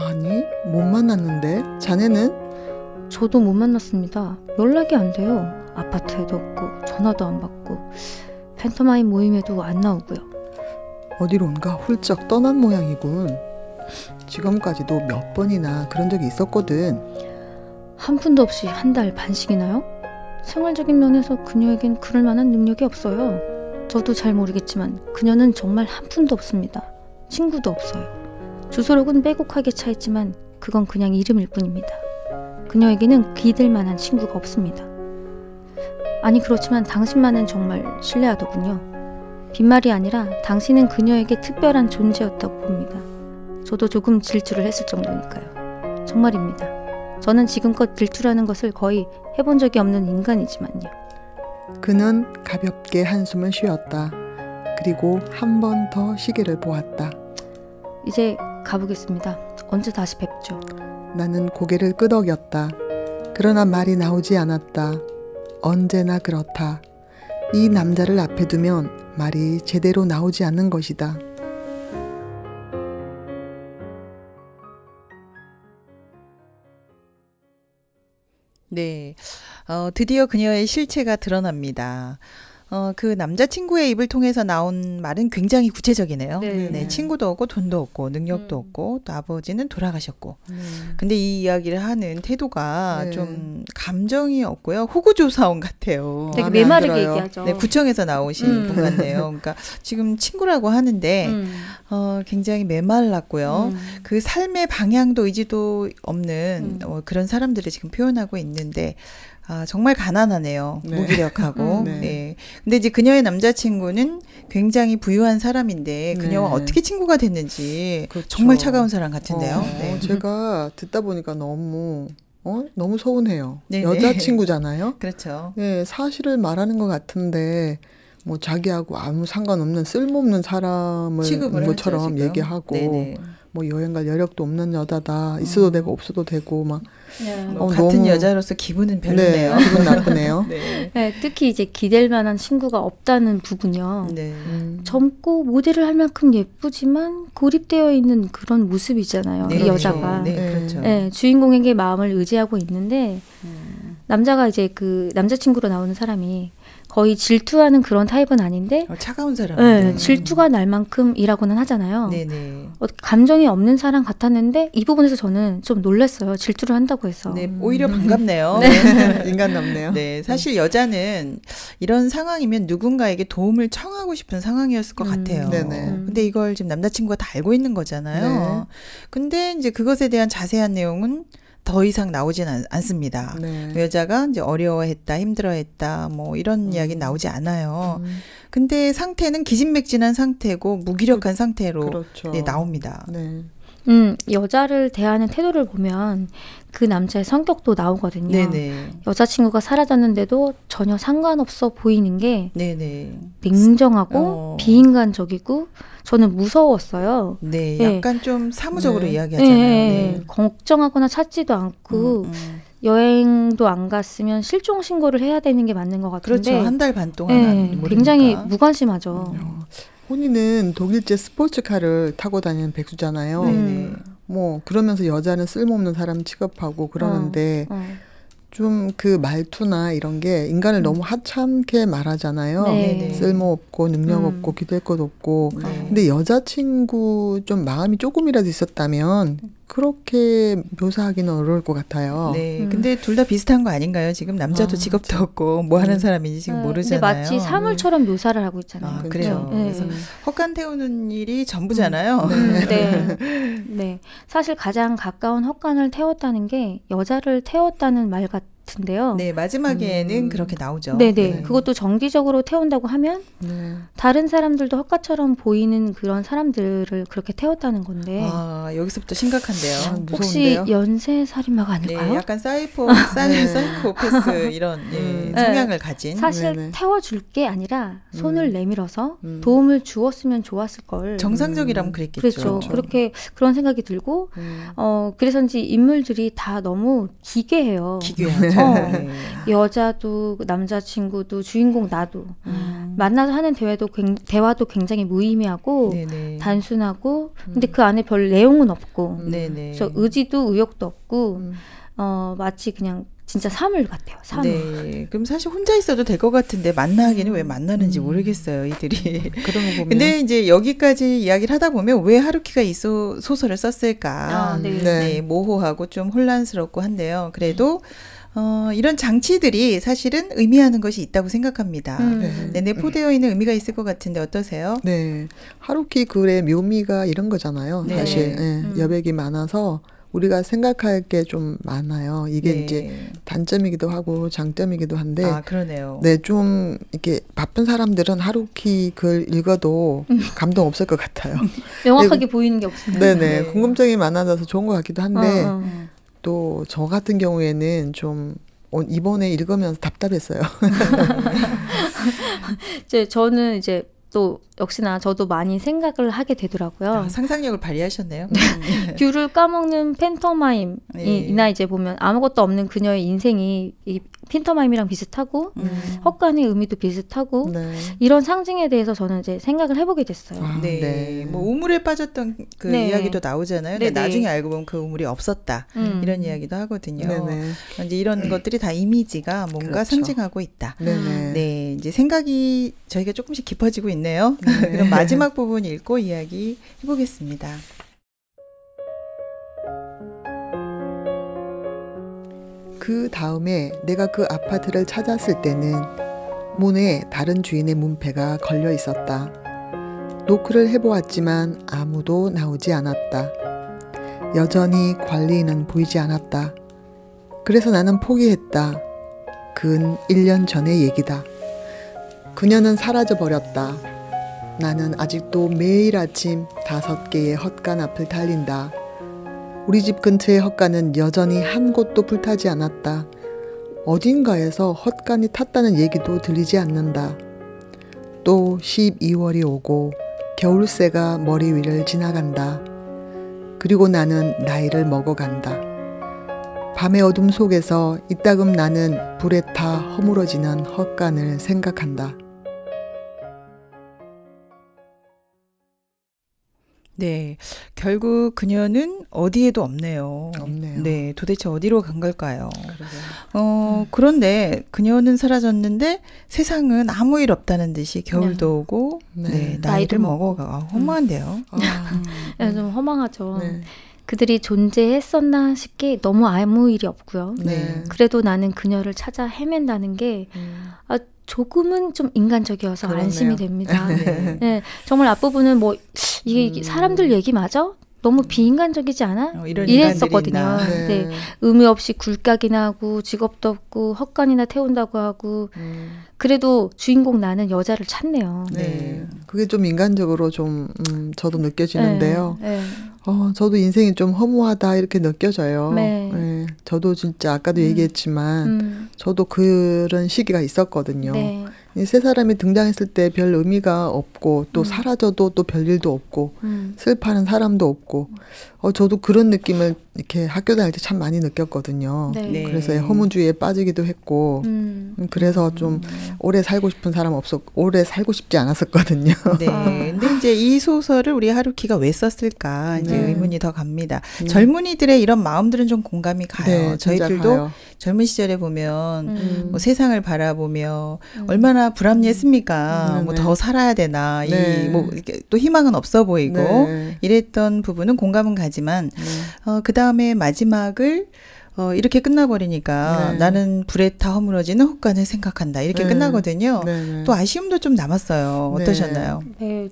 아니, 못 만났는데. 자네는? 저도 못 만났습니다. 연락이 안 돼요. 아파트에도 없고 전화도 안 받고 팬터마임 모임에도 안 나오고요. 어디론가 훌쩍 떠난 모양이군. 지금까지도 몇 번이나 그런 적이 있었거든. 한 푼도 없이 한 달 반씩이나요? 생활적인 면에서 그녀에겐 그럴 만한 능력이 없어요. 저도 잘 모르겠지만 그녀는 정말 한 푼도 없습니다. 친구도 없어요. 주소록은 빼곡하게 차있지만 그건 그냥 이름일 뿐입니다. 그녀에게는 기댈 만한 친구가 없습니다. 아니 그렇지만 당신만은 정말 신뢰하더군요. 빈말이 아니라 당신은 그녀에게 특별한 존재였다고 봅니다. 저도 조금 질투를 했을 정도니까요. 정말입니다. 저는 지금껏 질투라는 것을 거의 해본 적이 없는 인간이지만요. 그는 가볍게 한숨을 쉬었다. 그리고 한 번 더 시계를 보았다. 이제 가보겠습니다. 언제 다시 뵙죠? 나는 고개를 끄덕였다. 그러나 말이 나오지 않았다. 언제나 그렇다. 이 남자를 앞에 두면 말이 제대로 나오지 않는 것이다. 네, 드디어 그녀의 실체가 드러납니다. 그 남자친구의 입을 통해서 나온 말은 굉장히 구체적이네요. 네. 친구도 없고 돈도 없고 능력도 없고 또 아버지는 돌아가셨고. 근데 이 이야기를 하는 태도가 네. 좀 감정이 없고요. 호구조사원 같아요. 되게 마음에 안 메마르게 들어요. 얘기하죠. 네, 구청에서 나오신 분 같네요. 그러니까 지금 친구라고 하는데 굉장히 메말랐고요. 그 삶의 방향도 의지도 없는 그런 사람들을 지금 표현하고 있는데 정말 가난하네요. 네. 무기력하고. 네. 네. 근데 이제 그녀의 남자친구는 굉장히 부유한 사람인데 그녀와 네. 어떻게 친구가 됐는지 그렇죠. 정말 차가운 사람 같은데요. 네. 제가 듣다 보니까 너무 서운해요. 네네. 여자친구잖아요. 그렇죠. 네, 사실을 말하는 것 같은데 뭐 자기하고 아무 상관없는 쓸모없는 사람을 취급을 것처럼 하죠, 지금. 얘기하고 네네. 뭐 여행 갈 여력도 없는 여자다. 있어도 되고 없어도 되고 막 뭐 같은 너무- 여자로서 기분은 별로네요. 네, 기분 나쁘네요. 네. 네, 특히 이제 기댈 만한 친구가 없다는 부분이요. 네. 젊고 모델을 할 만큼 예쁘지만 고립되어 있는 그런 모습이잖아요. 네, 이 여자가. 네, 네. 그렇죠. 네, 주인공에게 마음을 의지하고 있는데 남자가 이제 그 남자친구로 나오는 사람이 거의 질투하는 그런 타입은 아닌데 차가운 네, 사람인데. 질투가 날 만큼이라고는 하잖아요. 네네. 감정이 없는 사람 같았는데 이 부분에서 저는 좀 놀랐어요. 질투를 한다고 해서. 네, 오히려 반갑네요. 인간 남네요. 네, 사실 여자는 이런 상황이면 누군가에게 도움을 청하고 싶은 상황이었을 것 같아요. 네네. 근데 이걸 지금 남자친구가 다 알고 있는 거잖아요. 근데 이제 그것에 대한 자세한 내용은 더 이상 나오진 않습니다. 네. 여자가 이제 어려워했다, 힘들어했다, 뭐 이런 이야기 나오지 않아요. 근데 상태는 기진맥진한 상태고 무기력한 상태로 그렇죠. 네, 나옵니다. 네. 여자를 대하는 태도를 보면 그 남자의 성격도 나오거든요. 네네. 여자친구가 사라졌는데도 전혀 상관없어 보이는 게 네네. 냉정하고 비인간적이고 저는 무서웠어요. 네, 네. 약간 좀 사무적으로 네. 이야기하잖아요. 네. 걱정하거나 찾지도 않고 여행도 안 갔으면 실종 신고를 해야 되는 게 맞는 것 같은데 그렇죠. 한 달 반 동안 모르니까. 굉장히 무관심하죠. 혼이는 독일제 스포츠카를 타고 다니는 백수잖아요. 네네. 뭐 그러면서 여자는 쓸모없는 사람 취급하고 그러는데 좀 그 말투나 이런 게 인간을 너무 하찮게 말하잖아요. 네. 쓸모없고 능력 없고 기댈 것 없고. 네. 근데 여자친구 좀 마음이 조금이라도 있었다면 그렇게 묘사하기는 어려울 것 같아요. 네, 근데 둘 다 비슷한 거 아닌가요? 지금 남자도 직업도 없고 뭐 하는 사람인지 지금 모르잖아요. 근데 마치 사물처럼 묘사를 하고 있잖아요. 그래요. 네. 그래서 헛간 태우는 일이 전부잖아요. 네. 네. 사실 가장 가까운 헛간을 태웠다는 게 여자를 태웠다는 말 같은데요. 네, 마지막에는 그렇게 나오죠. 네네. 네. 그것도 정기적으로 태운다고 하면 다른 사람들도 헛간처럼 보이는 그런 사람들을 그렇게 태웠다는 건데 여기서부터 심각한데요. 혹시 무서운데요? 연쇄살인마가 아닐까요? 네, 약간 사이코패스 이런 성향을 가진. 사실 네네. 태워줄 게 아니라 손을 내밀어서 도움을 주었으면 좋았을 걸. 정상적이라면 그랬겠죠. 그렇죠. 그렇게 그런 생각이 들고 그래서인지 인물들이 다 너무 기괴해요. 기괴하죠. 여자도 남자친구도 주인공 나도 만나서 하는 대화도 굉장히 무의미하고 네네. 단순하고 근데 그 안에 별 내용은 없고 네네. 그래서 의지도 의욕도 없고 마치 그냥 진짜 사물 같아요. 사물. 네. 그럼 사실 혼자 있어도 될 것 같은데 만나기는 왜 만나는지 모르겠어요, 이들이. 그런 거 보면. 근데 이제 여기까지 이야기를 하다 보면 왜 하루키가 이 소설을 썼을까? 네. 네, 모호하고 좀 혼란스럽고 한데요. 그래도 이런 장치들이 사실은 의미하는 것이 있다고 생각합니다. 네, 내포되어 있는 의미가 있을 것 같은데 어떠세요? 네. 하루키 글의 묘미가 이런 거잖아요. 네. 사실 여백이 많아서 우리가 생각할 게 좀 많아요. 이게 네. 이제 단점이기도 하고 장점이기도 한데 아, 그러네요. 네, 좀 이렇게 바쁜 사람들은 하루키 글 읽어도 감동 없을 것 같아요. 명확하게 보이는 게 없습니다. 네네. 네. 궁금증이 많아져서 좋은 것 같기도 한데 어. 또 저 같은 경우에는 좀 이번에 읽으면서 답답했어요. 저는 이제 또 역시나 저도 많이 생각을 하게 되더라고요. 아, 상상력을 발휘하셨네요. 귤을 까먹는 팬터마임이나 이제 보면 아무것도 없는 그녀의 인생이 이 팬터마임이랑 비슷하고 헛간의 의미도 비슷하고 네. 이런 상징에 대해서 저는 이제 생각을 해보게 됐어요. 아, 네. 네. 뭐 우물에 빠졌던 그 네. 이야기도 나오잖아요. 네네. 근데 나중에 알고 보면 그 우물이 없었다. 이런 이야기도 하거든요. 네네. 이제 이런 것들이 다 이미지가 뭔가 그렇죠. 상징하고 있다. 네네. 네, 이제 생각이 저희가 조금씩 깊어지고 있네요. 네. 그럼 마지막 부분 읽고 이야기 해보겠습니다. 그 다음에 내가 그 아파트를 찾았을 때는 문에 다른 주인의 문패가 걸려 있었다. 노크를 해보았지만 아무도 나오지 않았다. 여전히 관리인은 보이지 않았다. 그래서 나는 포기했다. 근 1년 전의 얘기다. 그녀는 사라져버렸다. 나는 아직도 매일 아침 5개의 헛간 앞을 달린다. 우리 집 근처의 헛간은 여전히 한 곳도 불타지 않았다. 어딘가에서 헛간이 탔다는 얘기도 들리지 않는다. 또 12월이 오고 겨울새가 머리 위를 지나간다. 그리고 나는 나이를 먹어간다. 밤의 어둠 속에서 이따금 나는 불에 타 허물어지는 헛간을 생각한다. 네, 결국 그녀는 어디에도 없네요. 없네요. 네, 도대체 어디로 간 걸까요? 그런데 그녀는 사라졌는데 세상은 아무 일 없다는 듯이 겨울도 오고 네. 네, 나이도 나이를 먹고. 먹어가. 허무한데요. 좀 허망하죠. 네. 그들이 존재했었나 싶게 너무 아무 일이 없고요. 네. 그래도 나는 그녀를 찾아 헤맨다는 게 조금은 좀 인간적이어서 그러네요. 안심이 됩니다. 네. 네, 정말 앞부분은 뭐 이게 사람들 얘기 맞아? 너무 비인간적이지 않아? 이런 이랬었거든요. 인간들이 있나. 네. 의미 없이 굴깍이나 하고 직업도 없고 헛간이나 태운다고 하고 그래도 주인공 나는 여자를 찾네요. 네. 그게 좀 인간적으로 좀 저도 느껴지는데요. 네. 저도 인생이 좀 허무하다 이렇게 느껴져요. 네. 네. 저도 진짜 아까도 얘기했지만 저도 그런 시기가 있었거든요. 네. 이 세 사람이 등장했을 때 별 의미가 없고 또 사라져도 또 별일도 없고 슬퍼하는 사람도 없고 저도 그런 느낌을 이렇게 학교 다닐 때 참 많이 느꼈거든요. 네. 네. 그래서 허무주의에 빠지기도 했고 그래서 좀 오래 살고 싶은 사람 오래 살고 싶지 않았었거든요. 네. 근데 이제 이 소설을 우리 하루키가 왜 썼을까 이제 네. 의문이 더 갑니다. 젊은이들의 이런 마음들은 좀 공감이 가요. 네, 진짜 저희들도 가요. 젊은 시절에 보면 뭐 세상을 바라보며 얼마나 불합리했습니까? 뭐 네. 더 살아야 되나? 네. 뭐 이렇게 또 희망은 없어 보이고 네. 이랬던 부분은 공감은 가지만 그 다음에 마지막을 이렇게 끝나버리니까 네. 나는 불에 타 허물어지는 헛간을 생각한다. 이렇게 네. 끝나거든요. 네. 또 아쉬움도 좀 남았어요. 네. 어떠셨나요? 네,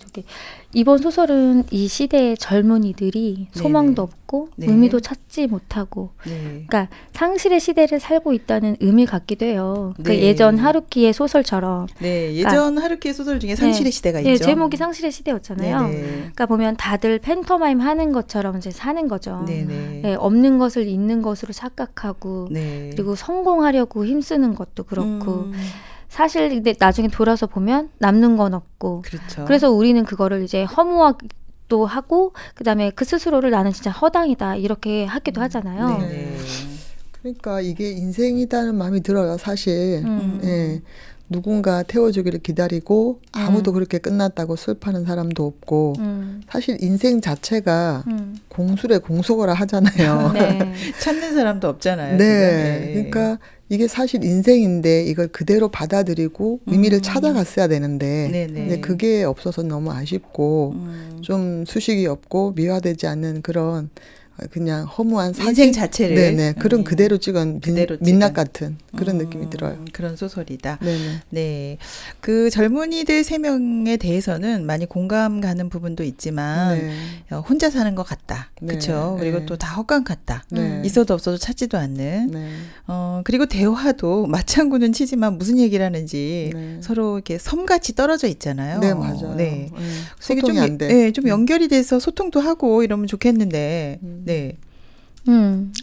이번 소설은 이 시대의 젊은이들이 소망도 없고 네. 의미도 찾지 못하고 네. 그러니까 상실의 시대를 살고 있다는 의미 같기도 해요. 그 네. 예전 하루키의 소설처럼 네, 예전 하루키의 소설 중에 상실의 시대가 네, 있죠. 제목이 상실의 시대였잖아요. 네네. 그러니까 보면 다들 팬터마임 하는 것처럼 이제 사는 거죠. 네네. 네, 없는 것을 있는 것으로 착각하고 네. 그리고 성공하려고 힘쓰는 것도 그렇고 사실 근데 나중에 돌아서 보면 남는 건 없고 그렇죠. 그래서 우리는 그거를 이제 허무하기도 하고 그다음에 그 스스로를 나는 진짜 허당이다 이렇게 하기도 하잖아요. 네네. 그러니까 이게 인생이라는 마음이 들어요, 사실. 예. 누군가 태워주기를 기다리고 아무도 그렇게 끝났다고 슬퍼하는 사람도 없고 사실 인생 자체가 공술의 공소거라 하잖아요. 네. 찾는 사람도 없잖아요. 네. 지금. 그러니까 이게 사실 인생인데 이걸 그대로 받아들이고 의미를 찾아갔어야 되는데 네네. 근데 그게 없어서 너무 아쉽고 좀 수식이 없고 미화되지 않는 그런 그냥 허무한 사진? 인생 자체를 네네 그런 그대로 찍은 그대로 민낯 찍은. 같은 그런 느낌이 들어요. 그런 소설이다. 네네. 네, 그 젊은이들 3명에 대해서는 많이 공감 가는 부분도 있지만 네. 혼자 사는 것 같다. 네. 그렇죠. 그리고 네. 또 다 헛간 같다. 네. 있어도 없어도 찾지도 않는. 네. 그리고 대화도 맞장구는 치지만 무슨 얘기를 하는지 네. 서로 이렇게 섬같이 떨어져 있잖아요. 네, 맞아요. 네. 네. 그래서 이게 소통이 좀, 안 돼. 네, 좀 연결이 돼서 소통도 하고 이러면 좋겠는데, 네.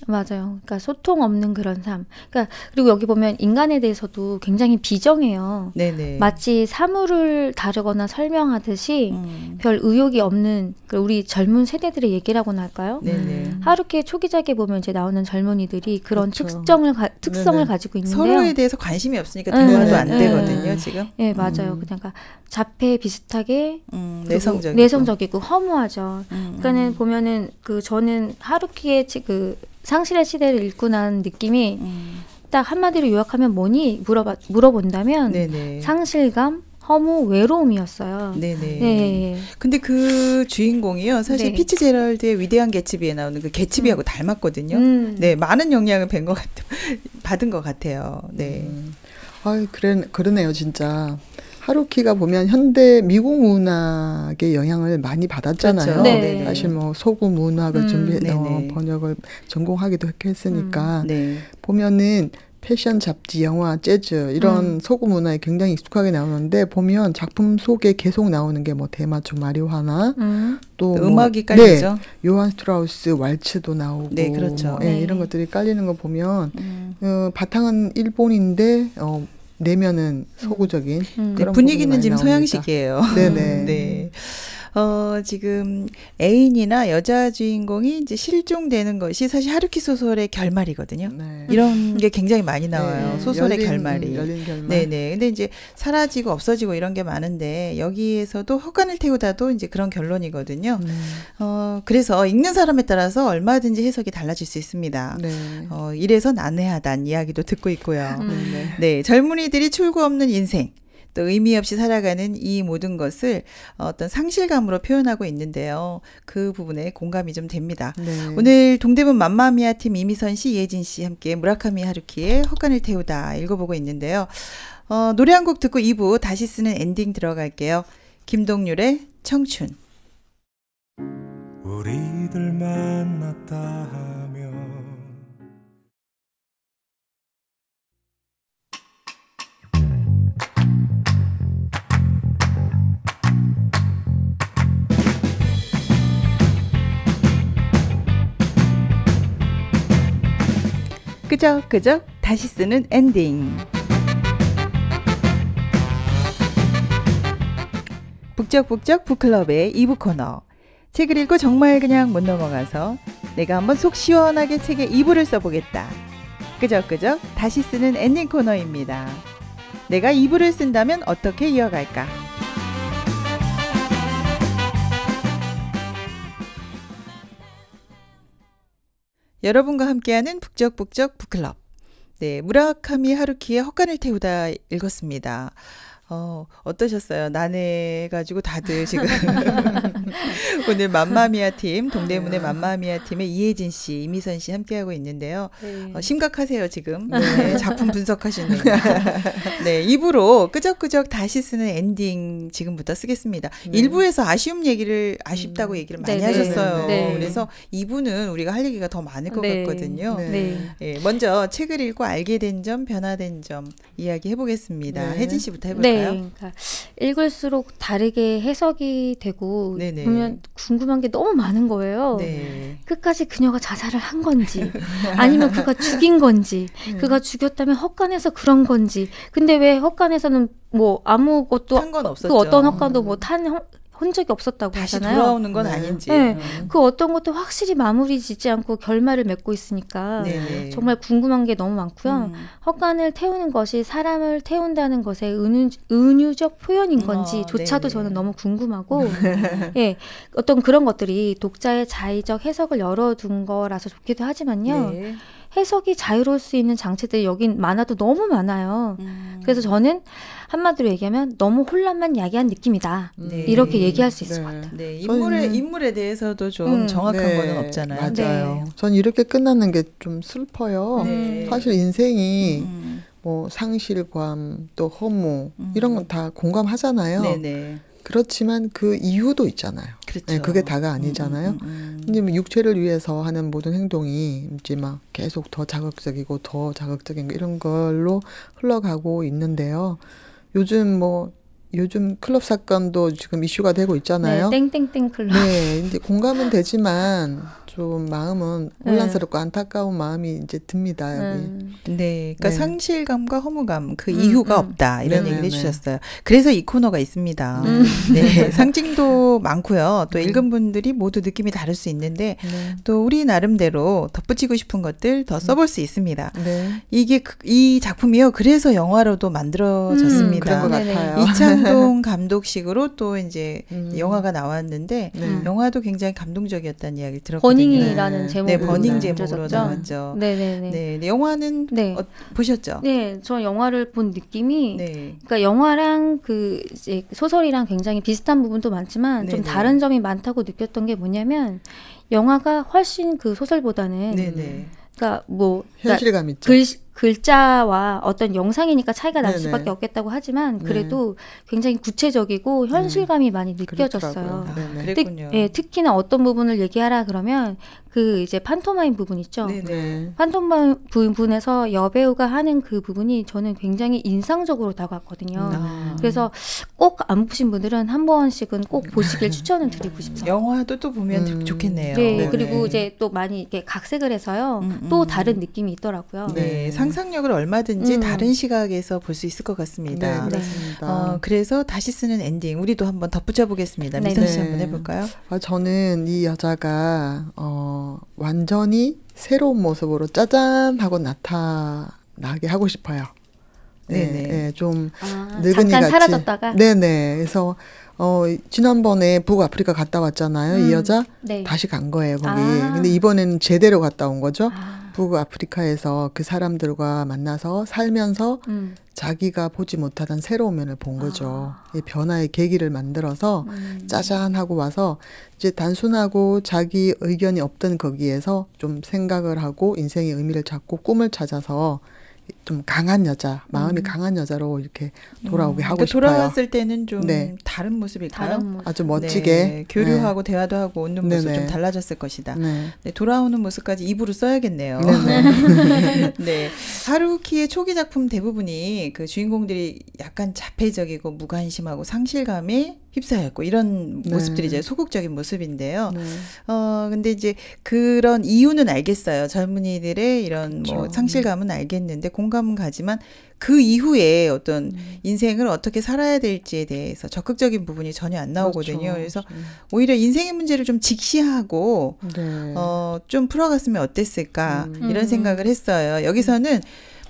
맞아요. 그러니까 소통 없는 그런 삶. 그러니까 그리고 여기 보면 인간에 대해서도 굉장히 비정해요. 네네. 마치 사물을 다루거나 설명하듯이 별 의욕이 없는 우리 젊은 세대들의 얘기라고나 할까요? 네네. 하루키의 초기작에 보면 이제 나오는 젊은이들이 그런 그렇죠. 특성을 네네. 가지고 있는데요. 서로에 대해서 관심이 없으니까 대화도 네네. 안 되거든요, 지금. 네, 맞아요. 그러니까 자폐 비슷하게 내성적이고. 내성적이고 허무하죠. 그러니까는 보면은 저는 하루키의 그 상실의 시대를 읽고 난 느낌이 딱 한마디로 요약하면 뭐니 물어본다면 네네. 상실감, 허무, 외로움이었어요. 네네. 네. 근데 그 주인공이요, 사실 네. 피츠제럴드의 위대한 개츠비에 나오는 그 개츠비하고 닮았거든요. 네, 많은 영향을 받은 것 같아요. 네. 아, 그러네요, 진짜. 하루키가 보면 현대 미국 문학의 영향을 많이 받았잖아요. 그렇죠. 네. 사실 뭐 서구 문학을 네네. 번역을 전공하기도 했으니까 네. 보면은 패션 잡지, 영화, 재즈 이런 서구 문화에 굉장히 익숙하게 나오는데 보면 작품 속에 계속 나오는 게 뭐 대마초 마리화나 또 음악이 깔리죠. 네, 요한 스트라우스 왈츠도 나오고 네, 그렇죠. 네, 네. 이런 것들이 깔리는 거 보면 바탕은 일본인데 내면은 서구적인 그런 분위기는 부분이 지금 많이 나오니까. 서양식이에요. 네네. 네. 지금 애인이나 여자 주인공이 이제 실종되는 것이 사실 하루키 소설의 결말이거든요. 네. 이런 게 굉장히 많이 나와요. 네, 소설의 열린 결말이. 결말. 네네. 근데 이제 사라지고 없어지고 이런 게 많은데 여기에서도 헛간을 태우다도 이제 그런 결론이거든요. 그래서 읽는 사람에 따라서 얼마든지 해석이 달라질 수 있습니다. 네. 이래서 난해하단 이야기도 듣고 있고요. 네. 네, 젊은이들이 출구 없는 인생. 또 의미 없이 살아가는 이 모든 것을 어떤 상실감으로 표현하고 있는데요. 그 부분에 공감이 좀 됩니다. 네. 오늘 동대문 맘마미아 팀 이미선 씨, 예진 씨 함께 무라카미 하루키의 헛간을 태우다 읽어보고 있는데요. 노래 한 곡 듣고 2부 다시 쓰는 엔딩 들어갈게요. 김동률의 청춘. 우리들 만났다 하면 끄적끄적 다시 쓰는 엔딩. 북적북적 북클럽의 2부 코너. 책을 읽고 정말 그냥 못 넘어가서 내가 한번 속 시원하게 책에 2부를 써보겠다. 끄적끄적 다시 쓰는 엔딩 코너입니다. 내가 2부를 쓴다면 어떻게 이어갈까? 여러분과 함께하는 북적북적 북클럽. 네, 무라카미 하루키의 헛간을 태우다 읽었습니다. 어떠셨어요? 난해가지고 다들 지금 오늘 맘마미아 팀, 동대문의 맘마미아 팀의 이혜진 씨, 이미선 씨 함께하고 있는데요. 네. 심각하세요 지금. 네, 작품 분석하시는. 네, 2부로 끄적끄적 다시 쓰는 엔딩 지금부터 쓰겠습니다. 네. 1부에서 아쉽다고 얘기를 많이 네, 하셨어요. 네. 그래서 2부는 우리가 할 얘기가 더 많을 것 네. 같거든요. 네. 네. 예, 먼저 책을 읽고 알게 된 점, 변화된 점 이야기 해보겠습니다. 네. 혜진 씨부터 해볼까요? 네, 그러니까 읽을수록 다르게 해석이 되고 네네. 보면 궁금한 게 너무 많은 거예요. 네. 끝까지 그녀가 자살을 한 건지 아니면 그가 죽인 건지 그가 죽였다면 헛간에서 그런 건지 근데 왜 헛간에서는 뭐 아무것도 탄 건 없었죠. 그 어떤 헛간도 뭐 탄 본 적이 없었다고 다시 하잖아요. 돌아오는 건 네. 아닌지. 네. 그 어떤 것도 확실히 마무리 짓지 않고 결말을 맺고 있으니까 네네. 정말 궁금한 게 너무 많고요. 헛간을 태우는 것이 사람을 태운다는 것의 은유적 표현인 건지조차도 네네. 저는 너무 궁금하고 예, 어떤 그런 것들이 독자의 자의적 해석을 열어둔 거라서 좋기도 하지만요. 네. 해석이 자유로울 수 있는 장치들이 여긴 많아도 너무 많아요. 그래서 저는 한마디로 얘기하면 너무 혼란만 야기한 느낌이다. 네. 이렇게 얘기할 수 있을 것 같아요. 네, 저는- 인물에 대해서도 좀 정확한 네, 거는 없잖아요. 맞아요. 네. 전 이렇게 끝나는 게 좀 슬퍼요. 네. 사실 인생이 음. 뭐 상실감 또 허무 이런 건 다 공감하잖아요. 네네. 그렇지만 그 이유도 있잖아요. 그렇죠. 네, 그게 다가 아니잖아요. 이제 뭐 육체를 위해서 하는 모든 행동이 이제 막 계속 더 자극적이고 더 자극적인 거 이런 걸로 흘러가고 있는데요. 요즘 클럽 사건도 지금 이슈가 되고 있잖아요. 네, 땡땡땡 클럽. 네, 이제 공감은 되지만 좀 마음은 혼란스럽고 안타까운 마음이 이제 듭니다. 여기. 네, 그러니까 네. 상실감과 허무감 그 이유가 없다 이런 네네네. 얘기를 해주셨어요. 그래서 이 코너가 있습니다. 네, 상징도 많고요. 또 읽은 분들이 모두 느낌이 다를 수 있는데 네. 또 우리 나름대로 덧붙이고 싶은 것들 더 써볼 수 있습니다. 네. 이게 이 작품이요. 그래서 영화로도 만들어졌습니다. 그런 것 네네. 같아요. 이창동 감독식으로 또 이제 음. 영화가 나왔는데 네. 영화도 굉장히 감동적이었다는 이야기를 들었거든요. 버닝이라는 네. 제목으로 네, 버닝 네. 제목으로 만들어졌죠. 나왔죠. 네네네. 네, 네, 영화는 네. 보셨죠? 네, 저 영화를 본 느낌이 네. 그러니까 영화랑 그 이제 소설이랑 굉장히 비슷한 부분도 많지만 좀 네네. 다른 점이 많다고 느꼈던 게 뭐냐면 영화가 훨씬 그 소설보다는 네네. 그러니까 뭐 그러니까 현실감 있죠. 글자와 어떤 영상이니까 차이가 날 네네. 수밖에 없겠다고 하지만 네. 그래도 굉장히 구체적이고 현실감이 많이 느껴졌어요. 그렇더라고요. 네네. 그랬군요. 특히나 어떤 부분을 얘기하라 그러면 그 이제 판토마임 부분 있죠. 네네. 네. 판토마임 부분에서 여배우가 하는 그 부분이 저는 굉장히 인상적으로 다가왔거든요. 그래서 꼭 안 보신 분들은 한 번씩은 꼭 보시길 추천을 드리고 싶어요. 영화도 또 보면 좋겠네요. 네, 네네. 그리고 이제 또 많이 이렇게 각색을 해서요. 또 다른 느낌이 있더라고요. 네, 네. 상상력을 얼마든지 다른 시각에서 볼 수 있을 것 네, 같습니다. 그렇습니다. 그래서 다시 쓰는 엔딩 우리도 한번 덧붙여 보겠습니다. 네. 미선 씨 네. 한번 해볼까요? 저는 이 여자가 완전히 새로운 모습으로 짜잔 하고 나타나게 하고 싶어요. 네네. 네, 좀 아, 늙은이 잠깐 같이. 사라졌다가 네네. 그래서 지난번에 북아프리카 갔다 왔잖아요. 이 여자 네. 다시 간 거예요 거기. 아. 근데 이번에는 제대로 갔다 온 거죠. 아, 북아프리카에서 그 사람들과 만나서 살면서 자기가 보지 못하던 새로운 면을 본 거죠. 이 변화의 계기를 만들어서 짜잔하고 와서 이제 단순하고 자기 의견이 없던 거기에서 좀 생각을 하고 인생의 의미를 찾고 꿈을 찾아서 좀 강한 여자, 마음이 강한 여자로 이렇게 돌아오게 하고 그러니까 싶어요. 돌아왔을 때는 좀 네. 다른 모습일까요? 다른 모습. 아주 멋지게 네, 교류하고 대화도 하고 웃는 모습 네네. 좀 달라졌을 것이다. 네. 네, 돌아오는 모습까지 입으로 써야겠네요. 네네. 네, 하루키의 초기 작품 대부분이 그 주인공들이 약간 자폐적이고 무관심하고 상실감에 휩싸였고 이런 네. 모습들이 이제 소극적인 모습인데요. 네. 근데 이제 그런 이유는 알겠어요. 젊은이들의 이런 뭐 그렇죠. 상실감은 알겠는데 공감은 가지만 그 이후에 어떤 인생을 어떻게 살아야 될지에 대해서 적극적인 부분이 전혀 안 나오거든요. 그렇죠. 그래서 오히려 인생의 문제를 좀 직시하고 네. 좀 풀어갔으면 어땠을까 이런 생각을 했어요. 여기서는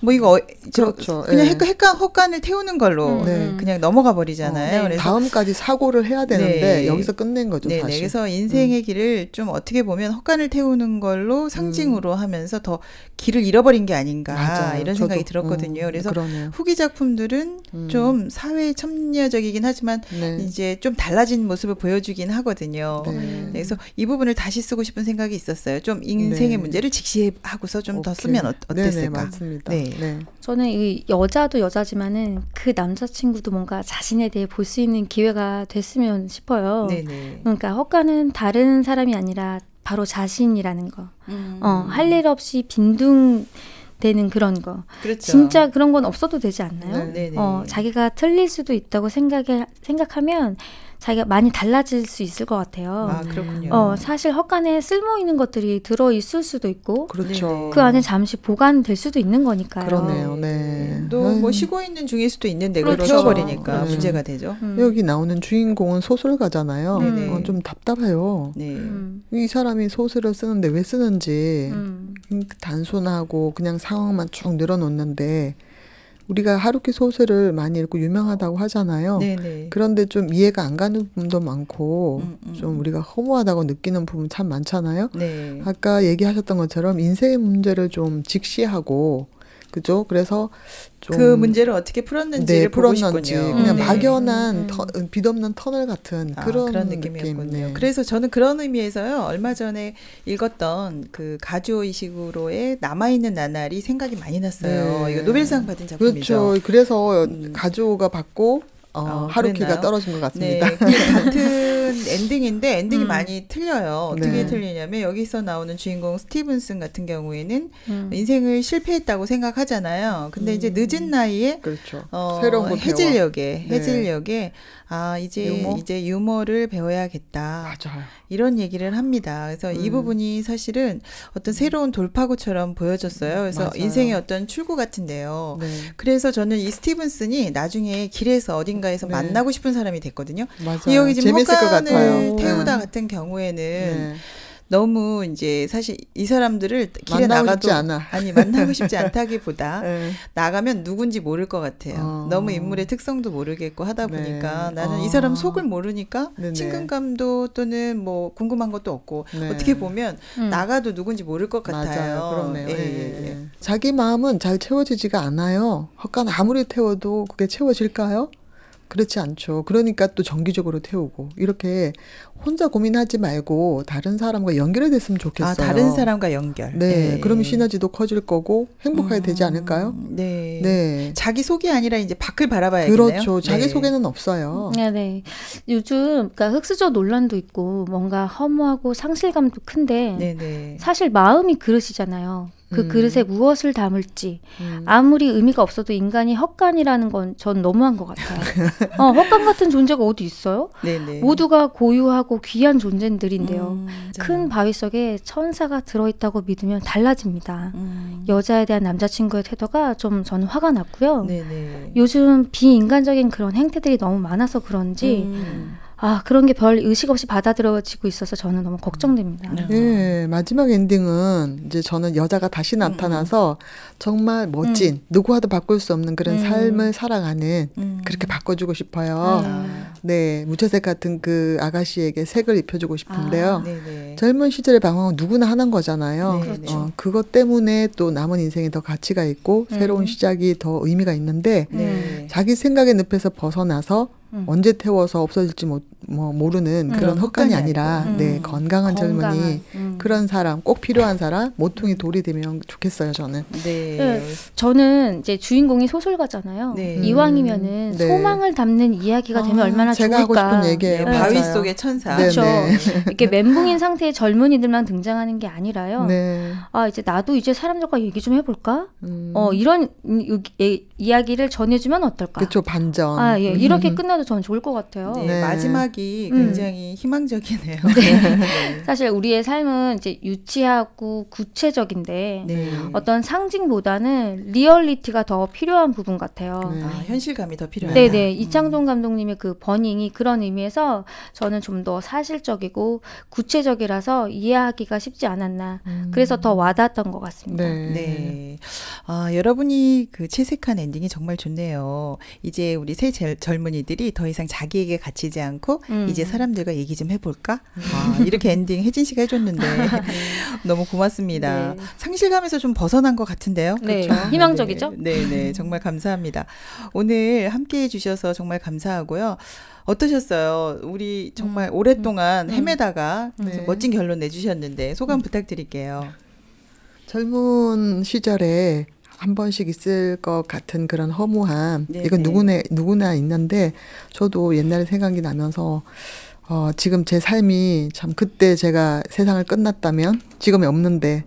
뭐 이거 그렇죠. 그냥 예. 헛간을 태우는 걸로 네. 그냥 넘어가 버리잖아요. 네. 그래서 다음까지 사고를 해야 되는데 네. 여기서 끝낸 거죠 네네. 사실. 그래서 인생의 길을 좀 어떻게 보면 헛간을 태우는 걸로 상징으로 하면서 더 길을 잃어버린 게 아닌가 맞아요. 이런 생각이 저도, 들었거든요. 그래서 그러네요. 후기 작품들은 좀 사회 첨예적이긴 하지만 네. 이제 좀 달라진 모습을 보여주긴 하거든요. 네. 그래서 이 부분을 다시 쓰고 싶은 생각이 있었어요. 좀 인생의 네. 문제를 직시하고서 좀 더 오케이. 쓰면 네네, 어땠을까? 맞습니다. 네. 네. 저는 이 여자도 여자지만은 그 남자친구도 뭔가 자신에 대해 볼 수 있는 기회가 됐으면 싶어요. 네네. 그러니까 헛간은 다른 사람이 아니라 바로 자신이라는 거. 할 일 없이 빈둥대는 그런 거. 그렇죠. 진짜 그런 건 없어도 되지 않나요? 네네. 자기가 틀릴 수도 있다고 생각하면 자기가 많이 달라질 수 있을 것 같아요. 아, 그렇군요. 사실 헛간에 쓸모 있는 것들이 들어있을 수도 있고 그렇죠. 그 안에 잠시 보관될 수도 있는 거니까요. 그러네요. 네. 또 뭐 쉬고 있는 중일 수도 있는데 그걸 그렇죠. 태워버리니까 네. 문제가 되죠. 여기 나오는 주인공은 소설가잖아요. 네네. 좀 답답해요. 네. 이 사람이 소설을 쓰는데 왜 쓰는지 단순하고 그냥 상황만 쭉 늘어놓는데 우리가 하루키 소설을 많이 읽고 유명하다고 하잖아요. 네네. 그런데 좀 이해가 안 가는 부분도 많고 좀 우리가 허무하다고 느끼는 부분 참 많잖아요. 네. 아까 얘기하셨던 것처럼 인생의 문제를 좀 직시하고 그죠? 그래서 좀 그 문제를 어떻게 풀었는지를 보고 싶군요. 그냥 네. 막연한 빛없는 터널 같은 그런 느낌. 느낌이었군요. 네. 그래서 저는 그런 의미에서요. 얼마 전에 읽었던 그 가주의식으로의 남아있는 나날이 생각이 많이 났어요. 네. 이거 노벨상 받은 작품이죠. 그렇죠. 그래서 가주가 받고 하루키가 그랬나요? 떨어진 것 같습니다. 네, 같은 엔딩인데 엔딩이 많이 틀려요. 어떻게 네. 틀리냐면 여기서 나오는 주인공 스티븐슨 같은 경우에는 인생을 실패했다고 생각하잖아요. 근데 이제 늦은 나이에 그렇죠. 새로운 걸 해질녘에 유머? 이제 유머를 배워야겠다. 맞아요. 이런 얘기를 합니다. 그래서 이 부분이 사실은 어떤 새로운 돌파구처럼 보여졌어요. 그래서 맞아요. 인생의 어떤 출구 같은데요. 네. 그래서 저는 이 스티븐슨이 나중에 길에서 어딘가에서 네. 만나고 싶은 사람이 됐거든요. 맞아요. 이 형이 지금 재밌을 것 헛간을 같아요. 태우다 네. 같은 경우에는 네. 너무 이제 사실 이 사람들을 길에 만나고 나가도 싶지 않아. 아니 만나고 싶지 않다기보다 네. 나가면 누군지 모를 것 같아요. 너무 인물의 특성도 모르겠고 하다 네. 보니까 나는 이 사람 속을 모르니까 네네. 친근감도 또는 뭐 궁금한 것도 없고 네. 어떻게 보면 나가도 누군지 모를 것 같아요. 맞아요. 그렇네요. 예, 예, 예. 예. 자기 마음은 잘 채워지지가 않아요. 헛간 아무리 태워도 그게 채워질까요? 그렇지 않죠. 그러니까 또 정기적으로 태우고 이렇게 혼자 고민하지 말고 다른 사람과 연결이 됐으면 좋겠어요. 다른 사람과 연결. 네, 네. 그러면 시너지도 커질 거고 행복하게 되지 않을까요? 네. 네. 자기 속이 아니라 이제 밖을 바라봐야겠네요. 그렇죠. 자기 네. 속에는 없어요. 네. 요즘 그러니까 흑수저 논란도 있고 뭔가 허무하고 상실감도 큰데 네네. 사실 마음이 그릇이잖아요. 그 그릇에 무엇을 담을지 아무리 의미가 없어도 인간이 헛간이라는 건 전 너무한 것 같아요. 헛간 같은 존재가 어디 있어요? 네네. 모두가 고유하고 귀한 존재들인데요. 맞아요. 큰 바위 속에 천사가 들어있다고 믿으면 달라집니다. 여자에 대한 남자친구의 태도가 좀 저는 화가 났고요. 네네. 요즘 비인간적인 그런 행태들이 너무 많아서 그런지 그런 게 별 의식 없이 받아들여지고 있어서 저는 너무 걱정됩니다. 예, 마지막 엔딩은 이제 저는 여자가 다시 나타나서 정말 멋진 누구와도 바꿀 수 없는 그런 삶을 살아가는 그렇게 바꿔주고 싶어요. 네, 무채색 같은 그 아가씨에게 색을 입혀주고 싶은데요. 네네. 젊은 시절의 방황은 누구나 하는 거잖아요. 네, 그렇죠. 그것 때문에 또 남은 인생에 더 가치가 있고 새로운 시작이 더 의미가 있는데 네. 자기 생각의 늪에서 벗어나서 언제 태워서 없어질지 모르는 그런 헛간이 아니라 네, 건강한 젊은이 그런 사람 꼭 필요한 사람 모퉁이 돌이 되면 좋겠어요. 저는. 네. 네, 저는 이제 주인공이 소설가잖아요. 네. 이왕이면은 네. 소망을 담는 이야기가 되면 얼마나 제가 좋을까. 하고 싶은 얘기예요. 네, 맞아요. 바위 속의 천사. 네, 그렇죠. 네. 이렇게 멘붕인 상태의 젊은이들만 등장하는 게 아니라요. 네. 이제 나도 이제 사람들과 얘기 좀 해볼까? 이런 이야기를 전해주면 어떨까? 그렇죠. 반전. 예. 이렇게 끝나도 저는 좋을 것 같아요. 네, 네. 마지막이 굉장히 희망적이네요. 네. 사실 우리의 삶은 이제 유치하고 구체적인데 네. 어떤 상징보다는 리얼리티가 더 필요한 부분 같아요. 네. 현실감이 더 필요하다. 네네. 이창동 감독님의 그 버닝이 그런 의미에서 저는 좀 더 사실적이고 구체적이라서 이해하기가 쉽지 않았나. 그래서 더 와닿았던 것 같습니다. 네. 네. 여러분이 그 채색한 엔딩이 정말 좋네요. 이제 우리 새 젊은이들이 더 이상 자기에게 갇히지 않고 이제 사람들과 얘기 좀 해볼까? 이렇게 엔딩 혜진 씨가 해줬는데 너무 고맙습니다. 네. 상실감에서 좀 벗어난 것 같은데요. 네. 그렇죠? 희망적이죠? 네. 정말 감사합니다. 오늘 함께해 주셔서 정말 감사하고요. 어떠셨어요? 우리 정말 오랫동안 헤매다가 네. 멋진 결론 내주셨는데 소감 부탁드릴게요. 젊은 시절에 한 번씩 있을 것 같은 그런 허무함. 네네. 이건 누구나 있는데 저도 옛날에 생각이 나면서 지금 제 삶이 참 그때 제가 세상을 끝났다면 지금이 없는데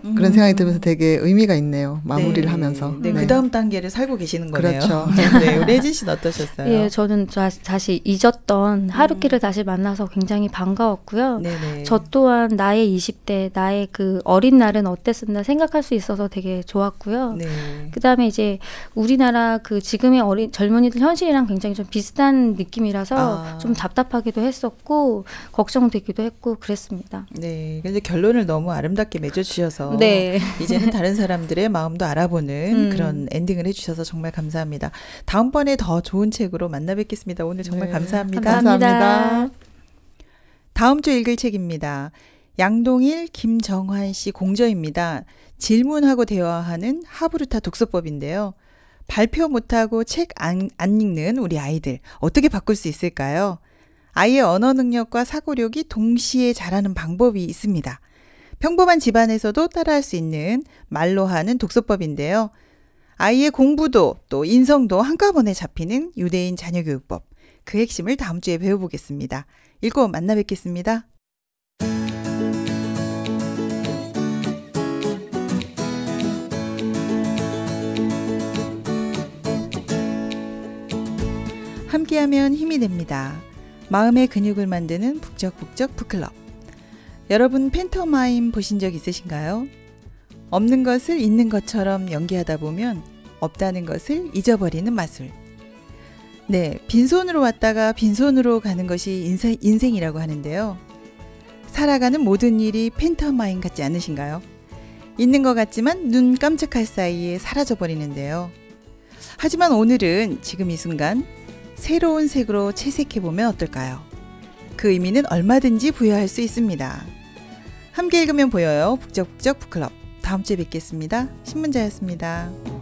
그런 생각이 들면서 되게 의미가 있네요. 마무리를 네. 하면서. 네, 그 다음 단계를 살고 계시는 거네요. 그렇죠. 네, 우리 혜진 씨는 어떠셨어요? 예, 저는 다시 잊었던 하루키를 다시 만나서 굉장히 반가웠고요. 네네. 저 또한 나의 20대, 나의 그 어린 날은 어땠었나 생각할 수 있어서 되게 좋았고요. 네. 그다음에 이제 우리나라 그 지금의 젊은이들 현실이랑 굉장히 좀 비슷한 느낌이라서 좀 답답하기도 했었고 걱정되기도 했고 그랬습니다. 네. 근데 결론을 너무 아름답게 맺어주셔서 네. 이제는 다른 사람들의 마음도 알아보는 그런 엔딩을 해주셔서 정말 감사합니다. 다음번에 더 좋은 책으로 만나 뵙겠습니다. 오늘 정말 네. 감사합니다. 감사합니다. 다음 주 읽을 책입니다. 양동일, 김정환 씨 공저입니다. 질문하고 대화하는 하브루타 독서법인데요. 발표 못하고 책 안 읽는 우리 아이들 어떻게 바꿀 수 있을까요? 아이의 언어 능력과 사고력이 동시에 자라는 방법이 있습니다. 평범한 집안에서도 따라할 수 있는 말로 하는 독서법인데요. 아이의 공부도 또 인성도 한꺼번에 잡히는 유대인 자녀교육법. 그 핵심을 다음 주에 배워보겠습니다. 읽고 만나 뵙겠습니다. 함께하면 힘이 됩니다. 마음의 근육을 만드는 북적북적 북클럽. 여러분 팬터마임 보신 적 있으신가요? 없는 것을 있는 것처럼 연기하다 보면 없다는 것을 잊어버리는 마술. 네, 빈손으로 왔다가 빈손으로 가는 것이 인생이라고 하는데요. 살아가는 모든 일이 팬터마임 같지 않으신가요? 있는 것 같지만 눈 깜짝할 사이에 사라져버리는데요. 하지만 오늘은 지금 이 순간 새로운 색으로 채색해보면 어떨까요? 그 의미는 얼마든지 부여할 수 있습니다. 함께 읽으면 보여요. 북적북적 북클럽. 다음 주에 뵙겠습니다. 신문자였습니다.